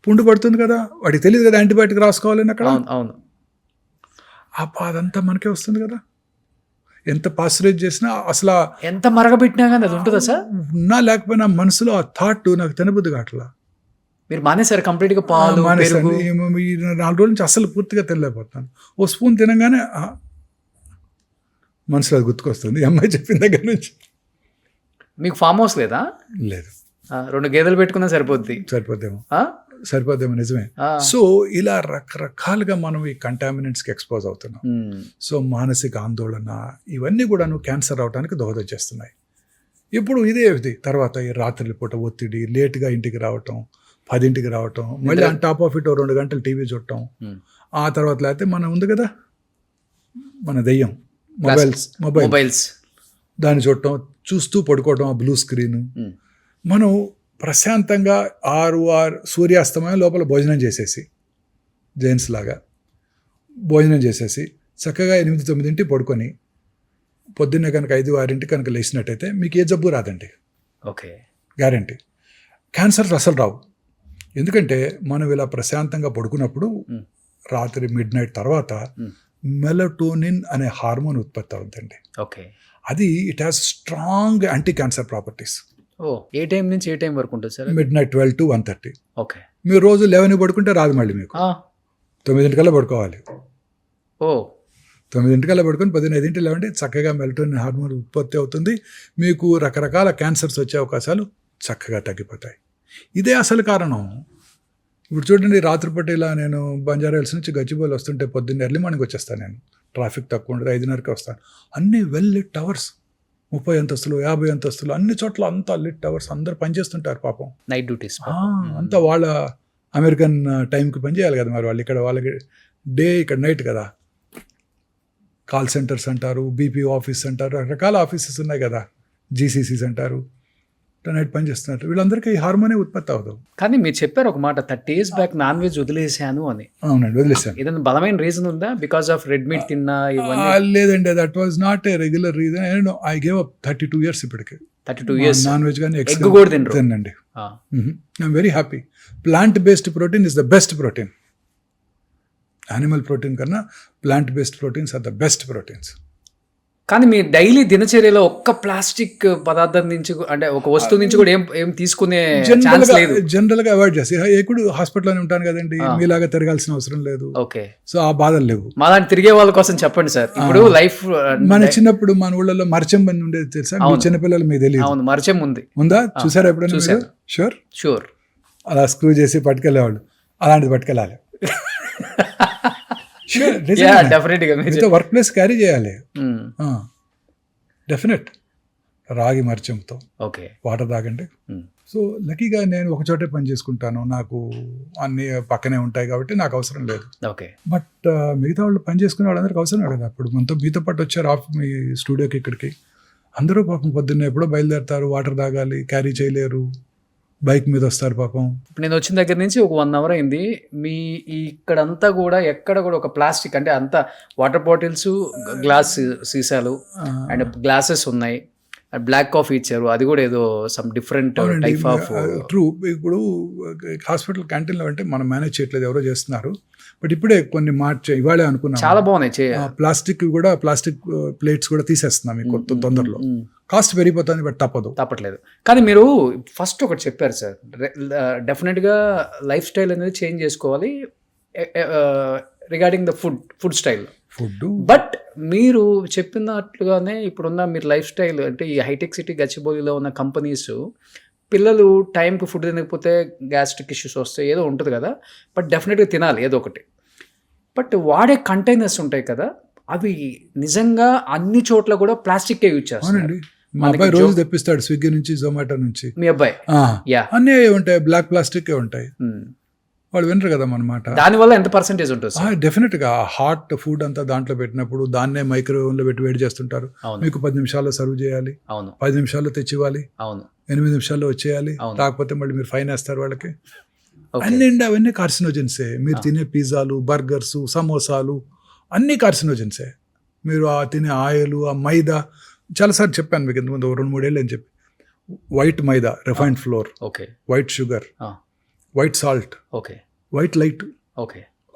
పుండు పడుతుంది కదా, వాడికి తెలియదు కదా యాంటీబయాటిక్ రాసుకోవాలని అక్కడ. అవును, అదంతా మనకే వస్తుంది కదా. ఎంత పాస్చరైజ్ చేసినా అసలు ఎంత మరగబెట్టినా కానీ అది ఉంటుందా సార్? ఉన్నా లేకపోయినా మనసులో ఆ థాట్ నాకు తినబుద్ధి కావట్లా. మీరు మానేసారు కంప్లీట్గా పాలు? మానేసాను. ఈ 4 రోజుల నుంచి అసలు పూర్తిగా తినలేకపోతున్నాను. ఓ స్పూన్ తినగానే మనసులో అది గుర్తుకొస్తుంది అమ్మాయి చెప్పిన దగ్గర నుంచి. మీకు ఫామ్ హౌస్ లేదా? లేదు. 2 గేదెలు పెట్టుకున్నా సరిపోద్దేమో నిజమే. సో ఇలా రకరకాలుగా మనం ఈ కంటామినెంట్స్కి ఎక్స్పోజ్ అవుతున్నాం. సో మానసిక ఆందోళన ఇవన్నీ కూడాను క్యాన్సర్ అవడానికి దోహదం చేస్తున్నాయి. ఇప్పుడు ఇది తర్వాత ఈ రాత్రి పూట ఒత్తిడి, లేట్గా ఇంటికి రావటం, 10ంటికి రావటం, మళ్ళీ ఆన్ టాప్ ఆఫ్ ఇట్ 2 గంటలు టీవీ చూడటం. ఆ తర్వాత లేకపోతే మనం ఉంది కదా మన దెయ్యం మొబైల్స్, దాన్ని చూడటం, చూస్తూ పడుకోవటం, ఆ బ్లూ స్క్రీన్. మనం ప్రశాంతంగా 6 సూర్యాస్తమయం లోపల భోజనం చేసేసి, జెంట్స్ లాగా భోజనం చేసేసి చక్కగా 8-9 పడుకొని పొద్దున్నే కనుక 5-6 కనుక లేచినట్టయితే మీకు ఏ జబ్బు రాదండి. Okay, guarantee. క్యాన్సర్స్ అసలు రావు. ఎందుకంటే మనం ఇలా ప్రశాంతంగా పడుకున్నప్పుడు రాత్రి మిడ్నైట్ తర్వాత మెలటోనిన్ అనే హార్మోన్ ఉత్పత్తి అవుతుందండి. ఓకే, అది it has strong anti cancer properties. A time నుంచి ఏ టైం వరకు ఉంటుంది సార్? Midnight 12 to 1:30. ఓకే, మీరు రోజు 11 పడుకుంటే రాదు, మళ్ళీ మీకు 9 పడుకోవాలి. 9 పడుకొని 15 లేవండి, చక్కగా మెలటోనిన్ హార్మోన్ ఉత్పత్తి అవుతుంది. మీకు రకరకాల క్యాన్సర్స్ వచ్చే అవకాశాలు చక్కగా తగ్గిపోతాయి. ఇదే అసలు కారణం. ఇప్పుడు చూడండి, రాత్రిపూట ఇలా నేను బంజారాహిల్స్ నుంచి గచ్చిబౌలి వస్తుంటే పొద్దున్న ఎర్లీ మార్నింగ్ వచ్చేస్తాను. నేను ట్రాఫిక్ తక్కువ ఉండదు, 5:30కి వస్తాను. అన్ని వెల్ లిట్ టవర్స్, 30 అంతస్తులు 50 అంతస్తులు అన్ని చోట్ల అంతా లిట్ టవర్స్, అందరు పనిచేస్తుంటారు పాపం, నైట్ డ్యూటీస్ అంతా. వాళ్ళ అమెరికన్ టైంకి పనిచేయాలి కదా మరి వాళ్ళు. ఇక్కడ వాళ్ళకి డే, ఇక్కడ నైట్ కదా. కాల్ సెంటర్స్ అంటారు, బీపీ ఆఫీస్ అంటారు, రకరకాల ఆఫీసెస్ ఉన్నాయి కదా, జీసీసీస్ అంటారు. నైట్ పని చేస్తున్నారు. వీళ్ళందరికీ ఈ హార్మోనే ఉత్పత్తి అవ్వదు. కానీ మీరు చెప్పారు ఒక మాట, 30 years బ్యాక్ నాన్ వెజ్ వదిలేసాను అని. అవునండి, వదిలేసాను. ఏదైనా బలమైన రీజన్ ఉందా? బికాస్ ఆఫ్ రెడ్ మీట్ తిన్నా? లేదండి, that was not a regular reason. I gave up 32 years ఇప్పటికి. 32 years నాన్ వెజ్ కానీ ఎగ్ కూడా తినండి. I'm very happy. Plant based protein is the best protein. Animal protein కన్నా plant based proteins are the best proteins. కానీ మీ daily దినచర్యలో ఒక్క plastic పదార్థం నుంచి అంటే ఒక వస్తువు నుంచి కూడా ఏం తీసుకునే ఛాన్స్ లేదు. జనరల్ గా అవాయిడ్ చేసి ఎప్పుడు హాస్పిటల్లోనే ఉంటాను కదండి, మీలాగా తిరగాల్సిన అవసరం లేదు. ఓకే, సో ఆ బాధలు లేవు. మా దాన్ని తిరిగే వాళ్ళ కోసం చెప్పండి సార్. ఇప్పుడు లైఫ్ మన చిన్నప్పుడు మన ఊళ్ళలో మరచెం బండి ఉండేది తెలుసా? చిన్నపిల్లలు మీకు తెలియదు. అవును, మరచెం ఉంది. ఉందా? చూసారా ఎప్పుడైనా? షూర్. అలా స్క్రూ చేసి పట్టుకెళ్ళేవాళ్ళు. అలాంటిది పట్టుకెళ్ళాలి. వర్క్ ప్లేస్ క్యారీ చేయాలి. డెఫినెట్. రాగి మర్చంతో ఓకే, వాటర్ తాగండి. సో లక్కీగా నేను ఒక చోటే పని చేసుకుంటాను, నాకు అన్ని పక్కనే ఉంటాయి కాబట్టి నాకు అవసరం లేదు. ఓకే, బట్ మిగతా వాళ్ళు పని చేసుకునే వాళ్ళందరికీ అవసరం కదా. అప్పుడు మీతో పాటు వచ్చారు మీ స్టూడియోకి, ఇక్కడికి అందరూ పాపం పొద్దున్నే ఎప్పుడో బయలుదేరుతారు, వాటర్ తాగాలి, క్యారీ చేయలేరు, బైక్ మీద వస్తారు పాపం. నేను వచ్చిన దగ్గర నుంచి ఒక 1 hour అయింది. మీ ఇక్కడంతా కూడా ఎక్కడ కూడా ఒక ప్లాస్టిక్ అంటే అంతా వాటర్ బాటిల్స్, గ్లాస్ సీసాలు అండ్ గ్లాసెస్ ఉన్నాయి. బ్లాక్ కాఫీ ఇచ్చారు, అది కూడా ఏదో some different type of. True. ఇప్పుడు హాస్పిటల్ క్యాంటీన్లో అంటే మనం మేనేజ్ చేయట్లేదు, ఎవరో చేస్తున్నారు. బట్ ఇప్పుడే కొన్ని ఇవాళే అనుకున్నాం, చాలా బాగున్నాయి. ప్లాస్టిక్ ప్లేట్స్ కూడా తీసేస్తున్నాం మీకు తొందరలో. కాస్ట్ పెరిగిపోతుంది, బట్ తప్పట్లేదు. కానీ మీరు ఫస్ట్ ఒకటి చెప్పారు సార్, డెఫినెట్గా లైఫ్ స్టైల్ అనేది చేంజ్ చేసుకోవాలి regarding the food style. But మీరు చెప్పినట్లుగానే ఇప్పుడున్న మీరు లైఫ్ స్టైల్ అంటే ఈ హైటెక్ సిటీ గచ్చిబౌలిలో ఉన్న కంపెనీస్ పిల్లలు టైంకి ఫుడ్ తినకపోతే గ్యాస్ట్రిక్ ఇష్యూస్ వస్తాయి, ఏదో ఉంటుంది కదా. బట్ డెఫినెట్గా తినాలి ఏదో ఒకటి. బట్ వాడే కంటైనర్స్ ఉంటాయి కదా, అవి నిజంగా అన్ని చోట్ల కూడా ప్లాస్టిక్ యూజ్ చేస్తారు. మా అబ్బాయి రోజు తెప్పిస్తాడు స్విగ్గీ నుంచి, జొమాటో నుంచి. మీ అబ్బాయి? అన్నీ ఉంటాయి, బ్లాక్ ప్లాస్టిక్ ఉంటాయి. వాళ్ళు వినరు కదా అన్నమాట. దానివల్ల ఎంత పర్సెంటేజ్ ఉంటుంది? డెఫినెట్ గా హాట్ ఫుడ్ అంతా దాంట్లో పెట్టినప్పుడు దాన్నే మైక్రోవేవ్ లో పెట్టి వేడి చేస్తుంటారు. మీకు 10 నిమిషాల్లో సర్వ్ చేయాలి, 10 నిమిషాల్లో తెచ్చివ్వాలి, 8 నిమిషాల్లో వచ్చేయాలి. కాకపోతే మళ్ళీ మీరు ఫైన్ వేస్తారు వాళ్ళకి. అవన్నీ కార్సినోజెన్సే. మీరు తినే పిజ్జాలు, బర్గర్స్, సమోసాలు అన్ని కార్సినోజెన్సే. మీరు తినే ఆయిల్, ఆ మైదా, చాలాసార్లు చెప్పాను మీకు ఇంతకుముందు 2-3 ఏళ్ళు అని చెప్పి. White maida, refined flour, white sugar, white salt, white light,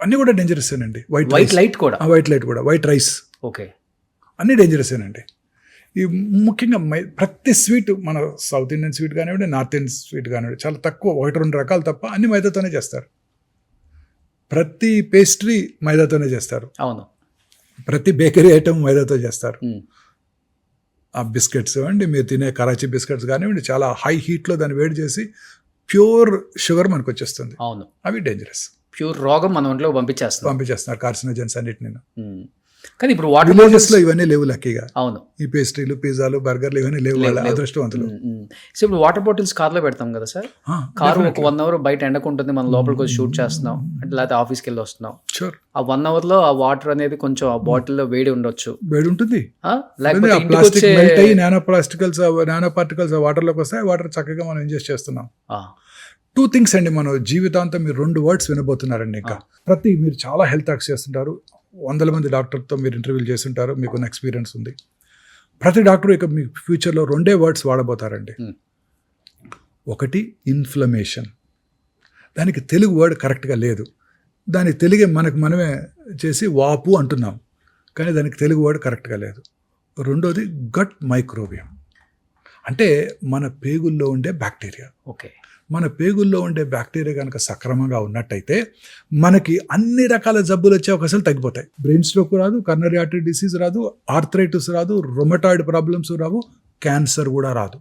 అన్ని కూడా డేంజరస్ అండి. వైట్ లైట్ కూడా, వైట్ రైస్, అన్ని డేంజరస్ అండి. ఈ ముఖ్యంగా ప్రతి స్వీట్, మన సౌత్ ఇండియన్ స్వీట్ కానివ్వండి, నార్త్ ఇండియన్ స్వీట్ కానివ్వండి, చాలా తక్కువ 1-2 రకాలు తప్ప అన్ని మైదాతోనే చేస్తారు. ప్రతి పేస్ట్రీ మైదాతోనే చేస్తారు. అవును, ప్రతి బేకరీ ఐటమ్ మైదాతో చేస్తారు. ఆ బిస్కెట్స్ అండి, మీరు తినే కరాచీ బిస్కెట్స్ కానివ్వండి, చాలా హై హీట్లో దాన్ని వేడి చేసి ప్యూర్ షుగర్ మనకు వచ్చేస్తుంది. అవును, అవి డేంజరస్. ప్యూర్ రోగం మన ఒంట్లో పంపించేస్తున్నారు కార్సినోజన్స్ అన్నిటిని. కానీ ఇప్పుడు విలేజెస్ లో ఇవన్నీ లేవు లక్కీగా. అవును, ఈ పేస్ట్రీలు, పిజ్జాలు, బర్గర్లు ఇవన్నీ లేవు, అదృష్టవంతులు. సో ఇప్పుడు వాటర్ బాటిల్స్ కార్లో పెడతాం కదా సార్, కారు ఒక 1 hour బయట ఎండకుంటుంది, మనం లోపలికి వచ్చి షూట్ చేస్తున్నాం అంటే లేకపోతే ఆఫీస్కి వెళ్ళి వస్తున్నాం. ఆ 1 hour లో ఆ వాటర్ అనేది కొంచెం ఆ బాటిల్లో వేడి ఉండొచ్చు, వేడి ఉంటుంది. లేకపోతే నానో పార్టికల్స్ వాటర్ లోకి వస్తాయి. వాటర్ చక్కగా మనం ఇంజెస్ట్ చేస్తున్నాం. 2 things అండి, మన జీవితాంతం మీరు 2 words వినబోతున్నారండి. ఇంకా మీరు చాలా హెల్త్ యాక్స్ చేస్తుంటారు, 100 మంది డాక్టర్తో మీరు ఇంటర్వ్యూలు చేస్తుంటారు, మీకున్న ఎక్స్పీరియన్స్ ఉంది. ప్రతి డాక్టర్ ఇక మీ ఫ్యూచర్లో 2 words వాడబోతారండి. ఒకటి ఇన్ఫ్లమేషన్. దానికి తెలుగు వర్డ్ కరెక్ట్గా లేదు, దానికి తెలుగే మనమే చేసి వాపు అంటున్నాం, కానీ దానికి తెలుగు వర్డ్ కరెక్ట్గా లేదు. రెండోది గట్ మైక్రోబియం, అంటే మన పేగుల్లో ఉండే బ్యాక్టీరియా. మన పేగుల్లో ఉండే బ్యాక్టీరియా కనుక సక్రమంగా ఉన్నట్టయితే మనకి అన్ని రకాల జబ్బులు వచ్చే అవకాశాలు తగ్గిపోతాయి. బ్రెయిన్ స్ట్రోక్ రాదు, కర్నరీ ఆర్టరీ డిసీజ్ రాదు, ఆర్థరైటిస్ రాదు, రొమటాయిడ్ ప్రాబ్లమ్స్ రావు, క్యాన్సర్ కూడా రాదు.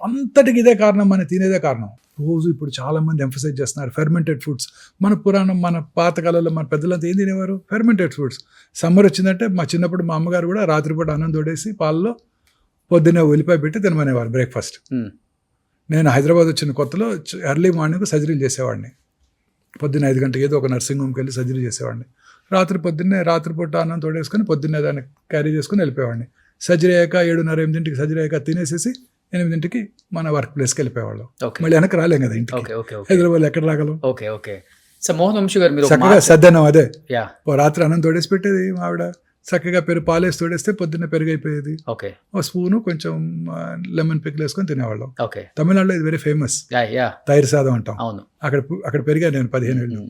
అంతటికి ఇదే కారణం, మన తినేదే కారణం. రోజు ఇప్పుడు చాలా మంది ఎంఫసైజ్ చేస్తున్నారు ఫెర్మెంటెడ్ ఫుడ్స్. మన పాతకాలంలో మన పెద్దలంతా ఏం తినేవారు? Fermented foods. సమ్మర్ వచ్చిందంటే మా చిన్నప్పుడు మా అమ్మగారు కూడా రాత్రిపూట అన్నం తోడేసి పాలలో పొద్దున్నే ఉల్లిపాయ పెట్టి తినమనేవారు బ్రేక్ఫాస్ట్. నేను హైదరాబాద్ వచ్చిన కొత్తలో ఎర్లీ మార్నింగ్ సర్జరీలు చేసేవాడిని. పొద్దున్న 5 గంటలకు ఏదో ఒక నర్సింగ్ హోమ్కి వెళ్ళి సర్జరీ చేసేవాడిని. రాత్రిపూట అన్నం తోడేసుకొని పొద్దున్నే దాన్ని క్యారీ చేసుకుని వెళ్ళిపోయేవాడిని. సర్జరీ అయ్యాక 7:30-8 సర్జరీ అయ్యాక తినేసేసి 8 మన వర్క్ ప్లేస్కి వెళ్ళిపోయేవాళ్ళం. మళ్ళీ వెనక్కి రాలేం కదా ఇంటికి, హైదరాబాద్ ఎక్కడ రాగలం. మోహన్ వంశీ గారు మీరు చక్కగా సద్దనం అదే రాత్రి అన్నం తోడేసి పెట్టేది ఆవిడ. చక్కగా పాలేసి తోడేస్తే పొద్దున్న పెరుగైపోయేది. ఒక స్పూను కొంచెం లెమన్ పికిల్ వేసుకొని తినేవాళ్ళం. తమిళనాడులో ఇది వెరీ ఫేమస్, తైరు సాదం అంటాం. అక్కడ పెరిగా నేను 15 ఏళ్ళు.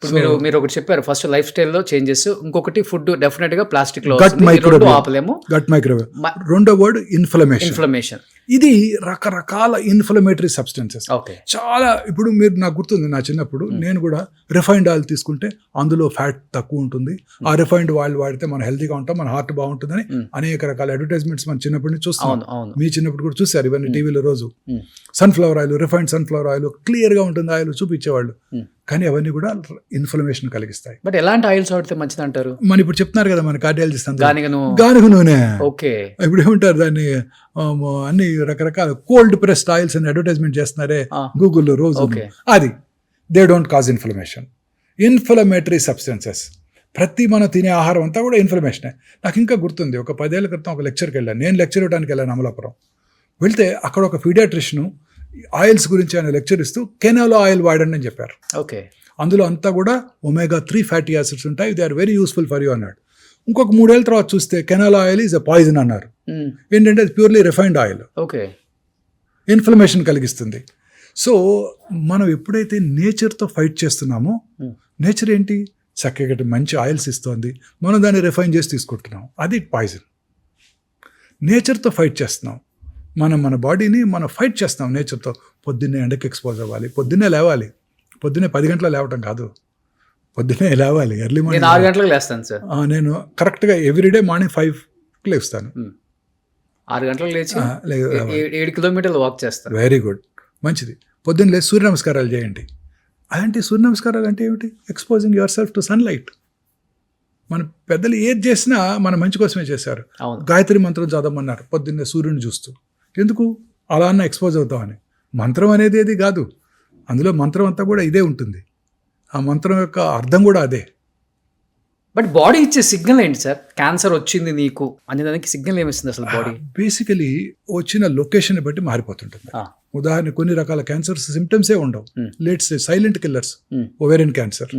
ఇప్పుడు మీరు ఒకటి చెప్పారు, ఫస్ట్ లైఫ్ స్టైల్లో చేంజెస్, ఇంకొకటి ఫుడ్ డెఫినెట్ గా ప్లాస్టిక్ లో గట్ మైక్రోవేవ్ ఆపలేము. Gut microwave. రెండో వర్డ్ ఇన్ఫ్లమేషన్. ఇది రకరకాల ఇన్ఫ్లమేటరీ సబ్స్టెన్సెస్. ఓకే. చాలా ఇప్పుడు మీరు నాకు గుర్తుంది నా చిన్నప్పుడు నేను కూడా రిఫైన్డ్ ఆయిల్ తీసుకుంటే అందులో ఫ్యాట్ తక్కువ ఉంటుంది, ఆ రిఫైన్డ్ ఆయిల్ వాడితే మనం హెల్తీగా ఉంటాం, మన హార్ట్ బాగుంటుందని అనేక రకాల అడ్వర్టైజ్మెంట్స్ మన చిన్నప్పటి నుంచి చూస్తాం. మీ చిన్నప్పుడు కూడా చూసారు ఇవన్నీ టీవీలో రోజు. Sunflower oil, refined sunflower oil clear గా ఉంటుంది ఆయిల్ చూపించేవాళ్ళు, కానీ అవన్నీ కూడా ఇన్ఫ్లమేషన్ కలిగిస్తాయి. బట్ ఎలాంటి ఆయిల్స్ వాడితే మంచిది అంటారు? మన ఇప్పుడు చెప్తున్నారు కదా మన కార్డియాలజిస్ట్ గానుగ నూనె. ఓకే. ఇప్పుడు ఏమంటారు దాన్ని, అన్ని రకరకాల కోల్డ్ ప్రెస్డ్ ఆయిల్స్ అని అడ్వర్టైజ్మెంట్ చేస్తున్నారే గూగుల్లో రోజు. అది they don't cause inflammation. Inflammatory substances ప్రతి మనం తినే ఆహారం అంతా కూడా ఇన్ఫ్లమేషనే. నాకు ఇంకా గుర్తుంది, ఒక 10 ఏళ్ల క్రితం ఒక లెక్చర్కి వెళ్ళాను. నేను లెక్చర్ ఇవ్వడానికి వెళ్ళాను అమలాపురం. వెళ్తే అక్కడ ఒక పీడియాట్రిషియన్ ఆయిల్స్ గురించి ఆయన లెక్చర్ ఇస్తూ కెనోలా ఆయిల్ వాడండి అని చెప్పారు. ఓకే. అందులో అంతా కూడా omega-3 ఫ్యాటీ యాసిడ్స్ ఉంటాయి, they are very useful for you అన్నాడు. ఇంకొక 3 ఏళ్ళ తర్వాత చూస్తే canola oil is a poison అన్నారు. ఏంటంటే అది purely refined oil. Okay. Inflammation కలిగిస్తుంది. సో మనం ఎప్పుడైతే నేచర్తో ఫైట్ చేస్తున్నామో, నేచర్ ఏంటి చక్కగా మంచి ఆయిల్స్ ఇస్తుంది, మనం దాన్ని రిఫైన్ చేసి తీసుకుంటున్నాం, అది పాయిజన్. నేచర్తో ఫైట్ చేస్తున్నాం, మన బాడీని మనం ఫైట్ చేస్తాం నేచర్తో. పొద్దున్నే ఎండకి ఎక్స్పోజ్ అవ్వాలి, పొద్దున్నే లేవాలి. పొద్దున్నే 10 గంటలకు లేవటం కాదు, పొద్దున్నే లేవాలి. ఎర్లీ మార్నింగ్ 6 గంటలకు లేస్తాను సార్. నేను కరెక్ట్గా ఎవ్రీడే మార్నింగ్ 5కి లేస్తాను. 6 గంటలకు లేచి 7 కిలోమీటర్లు వాక్ చేస్తాను. వెరీ గుడ్, మంచిది. పొద్దున్న లేచి సూర్య నమస్కారాలు చేయండి. అలాంటి సూర్య నమస్కారాలు అంటే ఏమిటి? Exposing your self to sunlight. మన పెద్దలు ఏది చేసినా మన మంచి కోసమే చేశారు. గాయత్రి మంత్రం చదవమన్నారు పొద్దున్నే సూర్యుని చూస్తూ. ఎందుకు? అలా అన్న ఎక్స్పోజ్ అవుతామని. మంత్రం అనేది ఏది కాదు, అందులో మంత్రం అంతా కూడా ఇదే ఉంటుంది. ఆ మంత్రం యొక్క అర్థం కూడా అదే. బట్ బాడీ ఇచ్చే సిగ్నల్ ఏంటి సార్? క్యాన్సర్ వచ్చింది నీకు అనే దానికి సిగ్నల్ ఏమిస్తుంది అసలు బాడీ? బేసికలీ వచ్చిన లొకేషన్ బట్టి మారిపోతుంటుంది. ఉదాహరణ కొన్ని రకాల క్యాన్సర్స్ సిమ్టమ్సే ఉండవు. Let's silent killers, ovarian cancer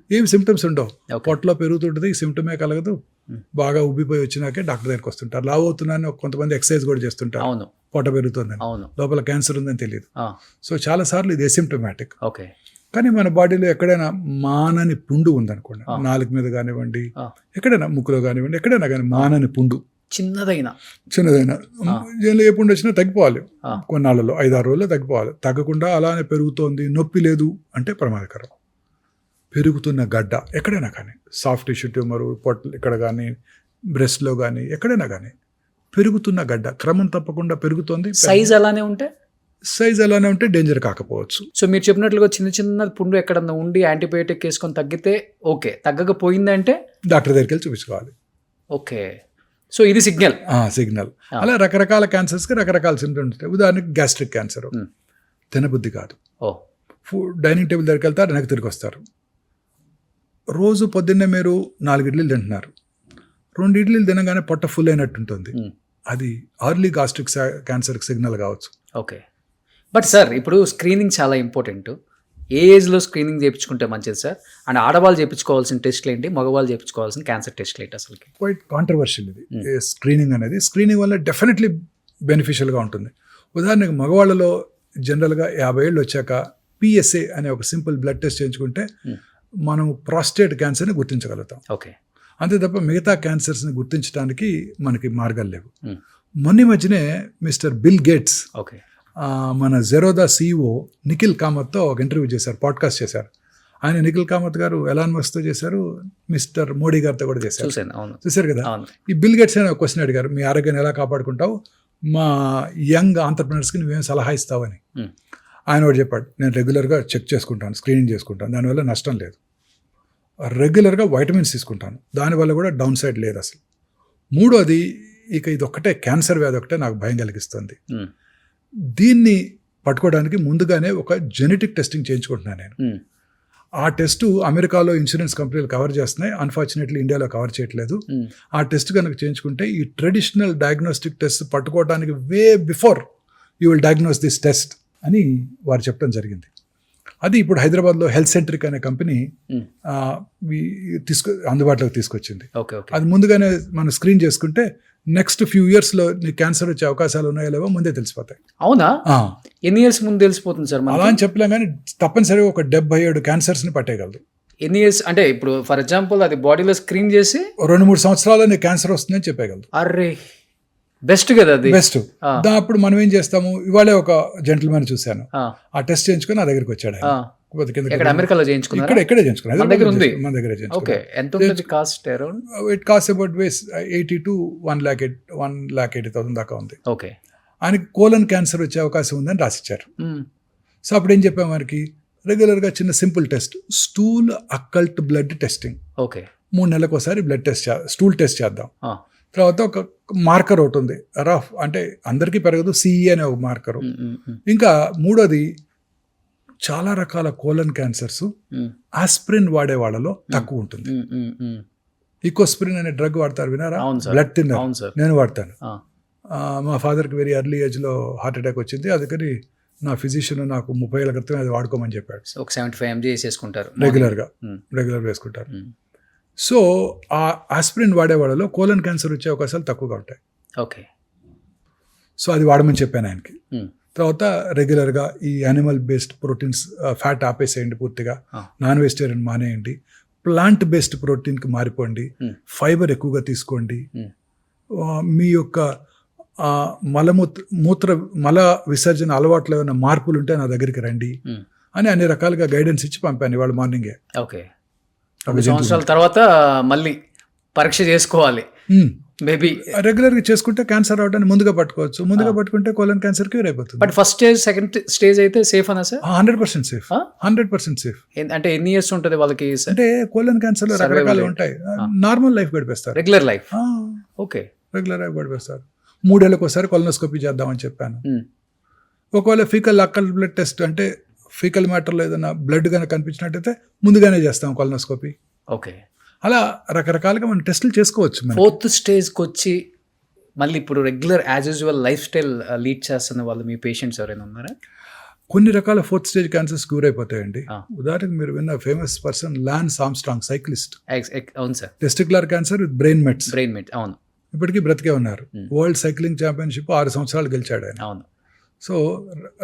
ఏమి సిమ్టమ్స్ ఉండవు, పొట్టలో పెరుగుతుంటుంది, సిమ్టమే కలగదు. బాగా ఉబ్బిపోయి వచ్చినాకే డాక్టర్ దగ్గరికి వస్తుంటారు. లావు అవుతున్నాను, కొంతమంది ఎక్సర్సైజ్ కూడా చేస్తుంటారు, పొట్ట పెరుగుతుందని, లోపల క్యాన్సర్ ఉందని తెలియదు. సో చాలా సార్లు ఇది అసిమ్టమాటిక్. కానీ మన బాడీలో ఎక్కడైనా మానని పుండు ఉందనుకోండి, నాలుగు మీద కానివ్వండి, ఎక్కడైనా ముక్కులో కానివ్వండి, ఎక్కడైనా కానీ మానని పుండు చిన్నదైనా ఏ పుండు వచ్చినా తగ్గిపోవాలి. కొన్నాళ్ళలో 5-6 రోజుల్లో తగ్గిపోవాలి. తగ్గకుండా అలానే పెరుగుతోంది, నొప్పి లేదు అంటే ప్రమాదకరం. పెరుగుతున్న గడ్డ ఎక్కడైనా కానీ, సాఫ్ట్ టిష్యూ ట్యూమరు పొట్ట ఇక్కడ కానీ, బ్రెస్ట్లో కానీ, ఎక్కడైనా కానీ పెరుగుతున్న గడ్డ క్రమం తప్పకుండా పెరుగుతోంది. సైజ్ అలానే ఉంటే డేంజర్ కాకపోవచ్చు. సో మీరు చెప్పినట్లుగా చిన్న చిన్న పుండు ఎక్కడన్నా ఉండి యాంటీబయాటిక్ వేసుకొని తగ్గితే ఓకే, తగ్గకపోయిందంటే డాక్టర్ దగ్గరికి వెళ్ళి చూపించుకోవాలి. ఓకే. సో ఇది సిగ్నల్. అలా రకరకాల క్యాన్సర్స్కి రకరకాల సిమ్టమ్స్ ఉంటాయి. ఉదాహరణకి గ్యాస్ట్రిక్ క్యాన్సర్, తినబుద్ధి కాదు, డైనింగ్ టేబుల్ దగ్గరికి వెళ్తారు, వెనక్కి తిరిగి వస్తారు. రోజు పొద్దున్నే మీరు 4 ఇడ్లీలు తింటున్నారు, 2 ఇడ్లీలు తినగానే పొట్ట ఫుల్ అయినట్టు ఉంటుంది. అది అర్లీ గాస్ట్రిక్ క్యాన్సర్కి సిగ్నల్ కావచ్చు. ఓకే. బట్ సార్ ఇప్పుడు స్క్రీనింగ్ చాలా ఇంపార్టెంట్. ఏ ఏజ్లో స్క్రీనింగ్ చేయించుకుంటే మంచిది సార్? అండ్ ఆడవాళ్ళు చేయించుకోవాల్సిన టెస్ట్లు ఏంటి, మగవాళ్ళు చేయించుకోవాల్సిన క్యాన్సర్ టెస్ట్లు ఏంటి? అసలు క్వైట్ కాంట్రవర్షియల్ ఇది స్క్రీనింగ్ అనేది. స్క్రీనింగ్ వల్ల డెఫినెట్లీ బెనిఫిషియల్గా ఉంటుంది. ఉదాహరణకు మగవాళ్ళలో జనరల్గా 50 ఏళ్ళు వచ్చాక PSA అనే ఒక సింపుల్ బ్లడ్ టెస్ట్ చేయించుకుంటే మనం ప్రాస్టేట్ క్యాన్సర్ని గుర్తించగలుగుతాం. ఓకే. అంతే తప్ప మిగతా క్యాన్సర్స్ని గుర్తించడానికి మనకి మార్గాలు లేవు. మొన్న మధ్యనే మిస్టర్ బిల్ గేట్స్ మన జెరోదా CEO నిఖిల్ కామత్తో ఒక ఇంటర్వ్యూ చేశారు, పాడ్కాస్ట్ చేశారు. ఆయన నిఖిల్ కామత్ గారు ఎలాన్ మస్క్తో చేశారు, మిస్టర్ మోడీ గారితో కూడా చేశారు. చూశారు కదా. ఈ బిల్ గేట్స్ అనే ఒక క్వశ్చన్ అడిగారు, మీ ఆరోగ్యాన్ని ఎలా కాపాడుకుంటావు, మా యంగ్ ఆంటర్ప్రినర్స్కి నువ్వేం సలహా ఇస్తావని. ఆయన కూడా చెప్పాడు, నేను రెగ్యులర్గా చెక్ చేసుకుంటాను, స్క్రీనింగ్ చేసుకుంటాను, దానివల్ల నష్టం లేదు. రెగ్యులర్గా వైటమిన్స్ తీసుకుంటాను, దానివల్ల కూడా డౌన్ సైడ్ లేదు అసలు. మూడోది, ఇక ఇది ఒక్కటే క్యాన్సర్ వ్యాధి ఒకటే నాకు భయం కలిగిస్తుంది. దీన్ని పట్టుకోవడానికి ముందుగానే ఒక జెనెటిక్ టెస్టింగ్ చేయించుకుంటున్నాను నేను. ఆ టెస్ట్ అమెరికాలో ఇన్సూరెన్స్ కంపెనీలు కవర్ చేస్తున్నాయి, అన్ఫార్చునేట్లీ ఇండియాలో కవర్ చేయట్లేదు. ఆ టెస్ట్ కనుక చేయించుకుంటే ఈ ట్రెడిషనల్ డయాగ్నోస్టిక్ టెస్ట్ పట్టుకోవడానికి way before you will diagnose this test అని వారు చెప్పడం జరిగింది. అది ఇప్పుడు హైదరాబాద్లో హెల్త్ సెంట్రిక్ అనే కంపెనీ అందుబాటులోకి తీసుకొచ్చింది. అది ముందుగానే మనం స్క్రీన్ చేసుకుంటే నెక్స్ట్ ఫ్యూ ఇయర్స్లో నీకు క్యాన్సర్ వచ్చే అవకాశాలు ఉన్నాయో లేవో ముందే తెలిసిపోతాయి. అవునా? ఎన్ని ఇయర్స్ ముందు తెలిసిపోతుంది సార్? అలా అని చెప్పలేం, కానీ తప్పనిసరిగా ఒక 77 క్యాన్సర్స్ని పట్టేయగలదు. ఎన్ని ఇయర్స్ అంటే ఇప్పుడు ఫర్ ఎగ్జాంపుల్ అది బాడీలో స్క్రీన్ చేసి 2-3 సంవత్సరాల్లో నీకు క్యాన్సర్ వస్తుందని చెప్పగలదు. అర్రే బెస్ట్ కదా అది. బెస్ట్. అప్పుడు మనం ఏం చేస్తాము, ఇవాళే ఒక జెంటిల్మెన్ చూశాను, ఆ టెస్ట్ చేయించుకొని నా దగ్గరికి వచ్చాడు. ఇక్కడ అమెరికాలో చేయించుకున్నారు, ఇక్కడే చేయించుకున్నాను, మన దగ్గర ఉంది. మన దగ్గర ఓకే, ఎంత ఉంటుంది cost? Around it cost about 80 to 1,80,000 దాకా ఉంది. ఓకే. ఆయనకి కోలన్ క్యాన్సర్ వచ్చే అవకాశం ఉందని రాసిచ్చారు. సో అప్పుడు ఏం చెప్పాము మనకి, రెగ్యులర్గా చిన్న simple test, stool occult blood testing. Okay. 3 నెలలకు ఒకసారి బ్లడ్ టెస్ట్, స్టూల్ టెస్ట్ చేద్దాం. తర్వాత ఒక మార్కర్ ఒకటి ఉంది, రఫ్ అంటే అందరికీ పెరగదు, సిఈ అనే ఒక మార్కరు. ఇంకా మూడోది, చాలా రకాల కోలన్ క్యాన్సర్స్ ఆస్ప్రిన్ వాడే వాళ్ళలో తక్కువ ఉంటుంది. ఈకోస్ప్రిన్ అనే డ్రగ్ వాడతారు, వినారా? Blood thinner. నేను వాడతాను. మా ఫాదర్కి వెరీ ఎర్లీ ఏజ్లో హార్ట్ అటాక్ వచ్చింది, అందుకని నా ఫిజిషియన్ నాకు 30 ఏళ్ల క్రితం అది వాడుకోమని చెప్పాడు. ఒక 75 mg వేసుకుంటారు రెగ్యులర్గా వేసుకుంటారు. సో ఆ ఆస్ప్రిన్ వాడే వాళ్ళలో కోలన్ క్యాన్సర్ వచ్చే అవకాశాలు తక్కువగా ఉంటాయి. ఓకే. సో అది వాడమని చెప్పాను ఆయనకి. తర్వాత రెగ్యులర్గా ఈ యానిమల్ బేస్డ్ ప్రోటీన్స్, ఫ్యాట్ ఆపేసేయండి పూర్తిగా, నాన్ వెజిటేరియన్ మానేయండి, ప్లాంట్ బేస్డ్ ప్రోటీన్కి మారిపోండి, ఫైబర్ ఎక్కువగా తీసుకోండి, మీ యొక్క మల విసర్జన అలవాట్లు ఏమైనా మార్పులు ఉంటే నా దగ్గరికి రండి అని అన్ని రకాలుగా గైడెన్స్ ఇచ్చి పంపాను ఇవాళ మార్నింగే. ఓకే. 2 సంవత్సరాల తర్వాత మళ్ళీ పరీక్ష చేసుకోవాలి. మేబీ రెగ్యులర్గా చేసుకుంటే క్యాన్సర్ రావడానికి ముందుగా పట్టుకోవచ్చు, ముందుగా పట్టుకుంటే కోలన్ క్యాన్సర్ క్యూర్ అయిపోతుంది. But first stage, second stage అయితే సేఫ్ అనా సార్? 100% సేఫ్. 100% సేఫ్. అంటే ఎన్ని ఇయర్స్ ఉంటుంది వాళ్ళకి? అంటే కోలన్ క్యాన్సర్ లో రకరకాలు ఉంటాయి. నార్మల్ లైఫ్ గడిపేస్తారు, regular life. Okay, regular life గడిపేస్తారు. 3 ఏళ్ళకి ఒకసారి కొలనోస్కోపీ చేద్దామని చెప్పాను. ఒకవేళ ఫీకల్ అక్కల్ బ్లడ్ టెస్ట్ అంటే ఫీకల్ మ్యాటర్లో ఏదైనా బ్లడ్ కనుక కనిపించినట్టయితే ముందుగానే చేస్తాం కొలనోస్కోపీ. ఓకే. అలా రకరకాలుగా మనం టెస్టులు చేసుకోవచ్చు. 4th స్టేజ్కి వచ్చి మళ్ళీ ఇప్పుడు regular as usual life style lead చేస్తున్న వాళ్ళు మీ పేషెంట్స్ ఎవరైనా ఉన్నారా? కొన్ని రకాల 4th స్టేజ్ క్యాన్సర్స్ క్యూర్ అయిపోతాయండి. ఉదాహరణకు మీరు విన్న famous person Lance Armstrong, cyclist. అవును sir. Testicular cancer with brain mets. అవును. ఇప్పటికీ బ్రతికే ఉన్నారు. వరల్డ్ సైక్లింగ్ ఛాంపియన్షిప్ 6 సంవత్సరాలు గెలిచాడు ఆయన. అవును. సో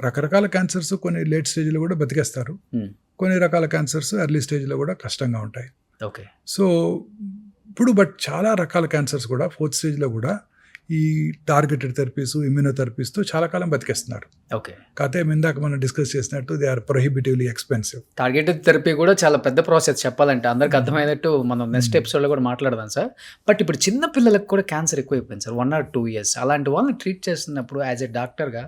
రకరకాల క్యాన్సర్స్ కొన్ని లేట్ స్టేజ్లో కూడా బతికేస్తారు, కొన్ని రకాల క్యాన్సర్స్ ఎర్లీ స్టేజ్లో కూడా కష్టంగా ఉంటాయి. ఓకే. సో ఇప్పుడు చాలా రకాల క్యాన్సర్స్ కూడా 4th స్టేజ్లో కూడా ఈ టార్గెటెడ్ థెరపీస్, ఇమ్యూనోథెరపీస్తో చాలా కాలం బతికేస్తున్నారు. ఓకే. కాకపోతే ఇందాక మనం డిస్కస్ చేసినట్టు they are prohibitively expensive. Targeted therapy కూడా చాలా పెద్ద ప్రాసెస్ చెప్పాలంటే, అందరికి అర్థమైనట్టు మనం నెక్స్ట్ ఎపిసోడ్లో కూడా మాట్లాడదాం సార్. బట్ ఇప్పుడు చిన్న పిల్లలకు కూడా క్యాన్సర్ ఎక్కువైపోయింది సార్, 1 or 2 years. అలాంటి వాళ్ళని ట్రీట్ చేస్తున్నప్పుడు యాజ్ ఎ డాక్టర్గా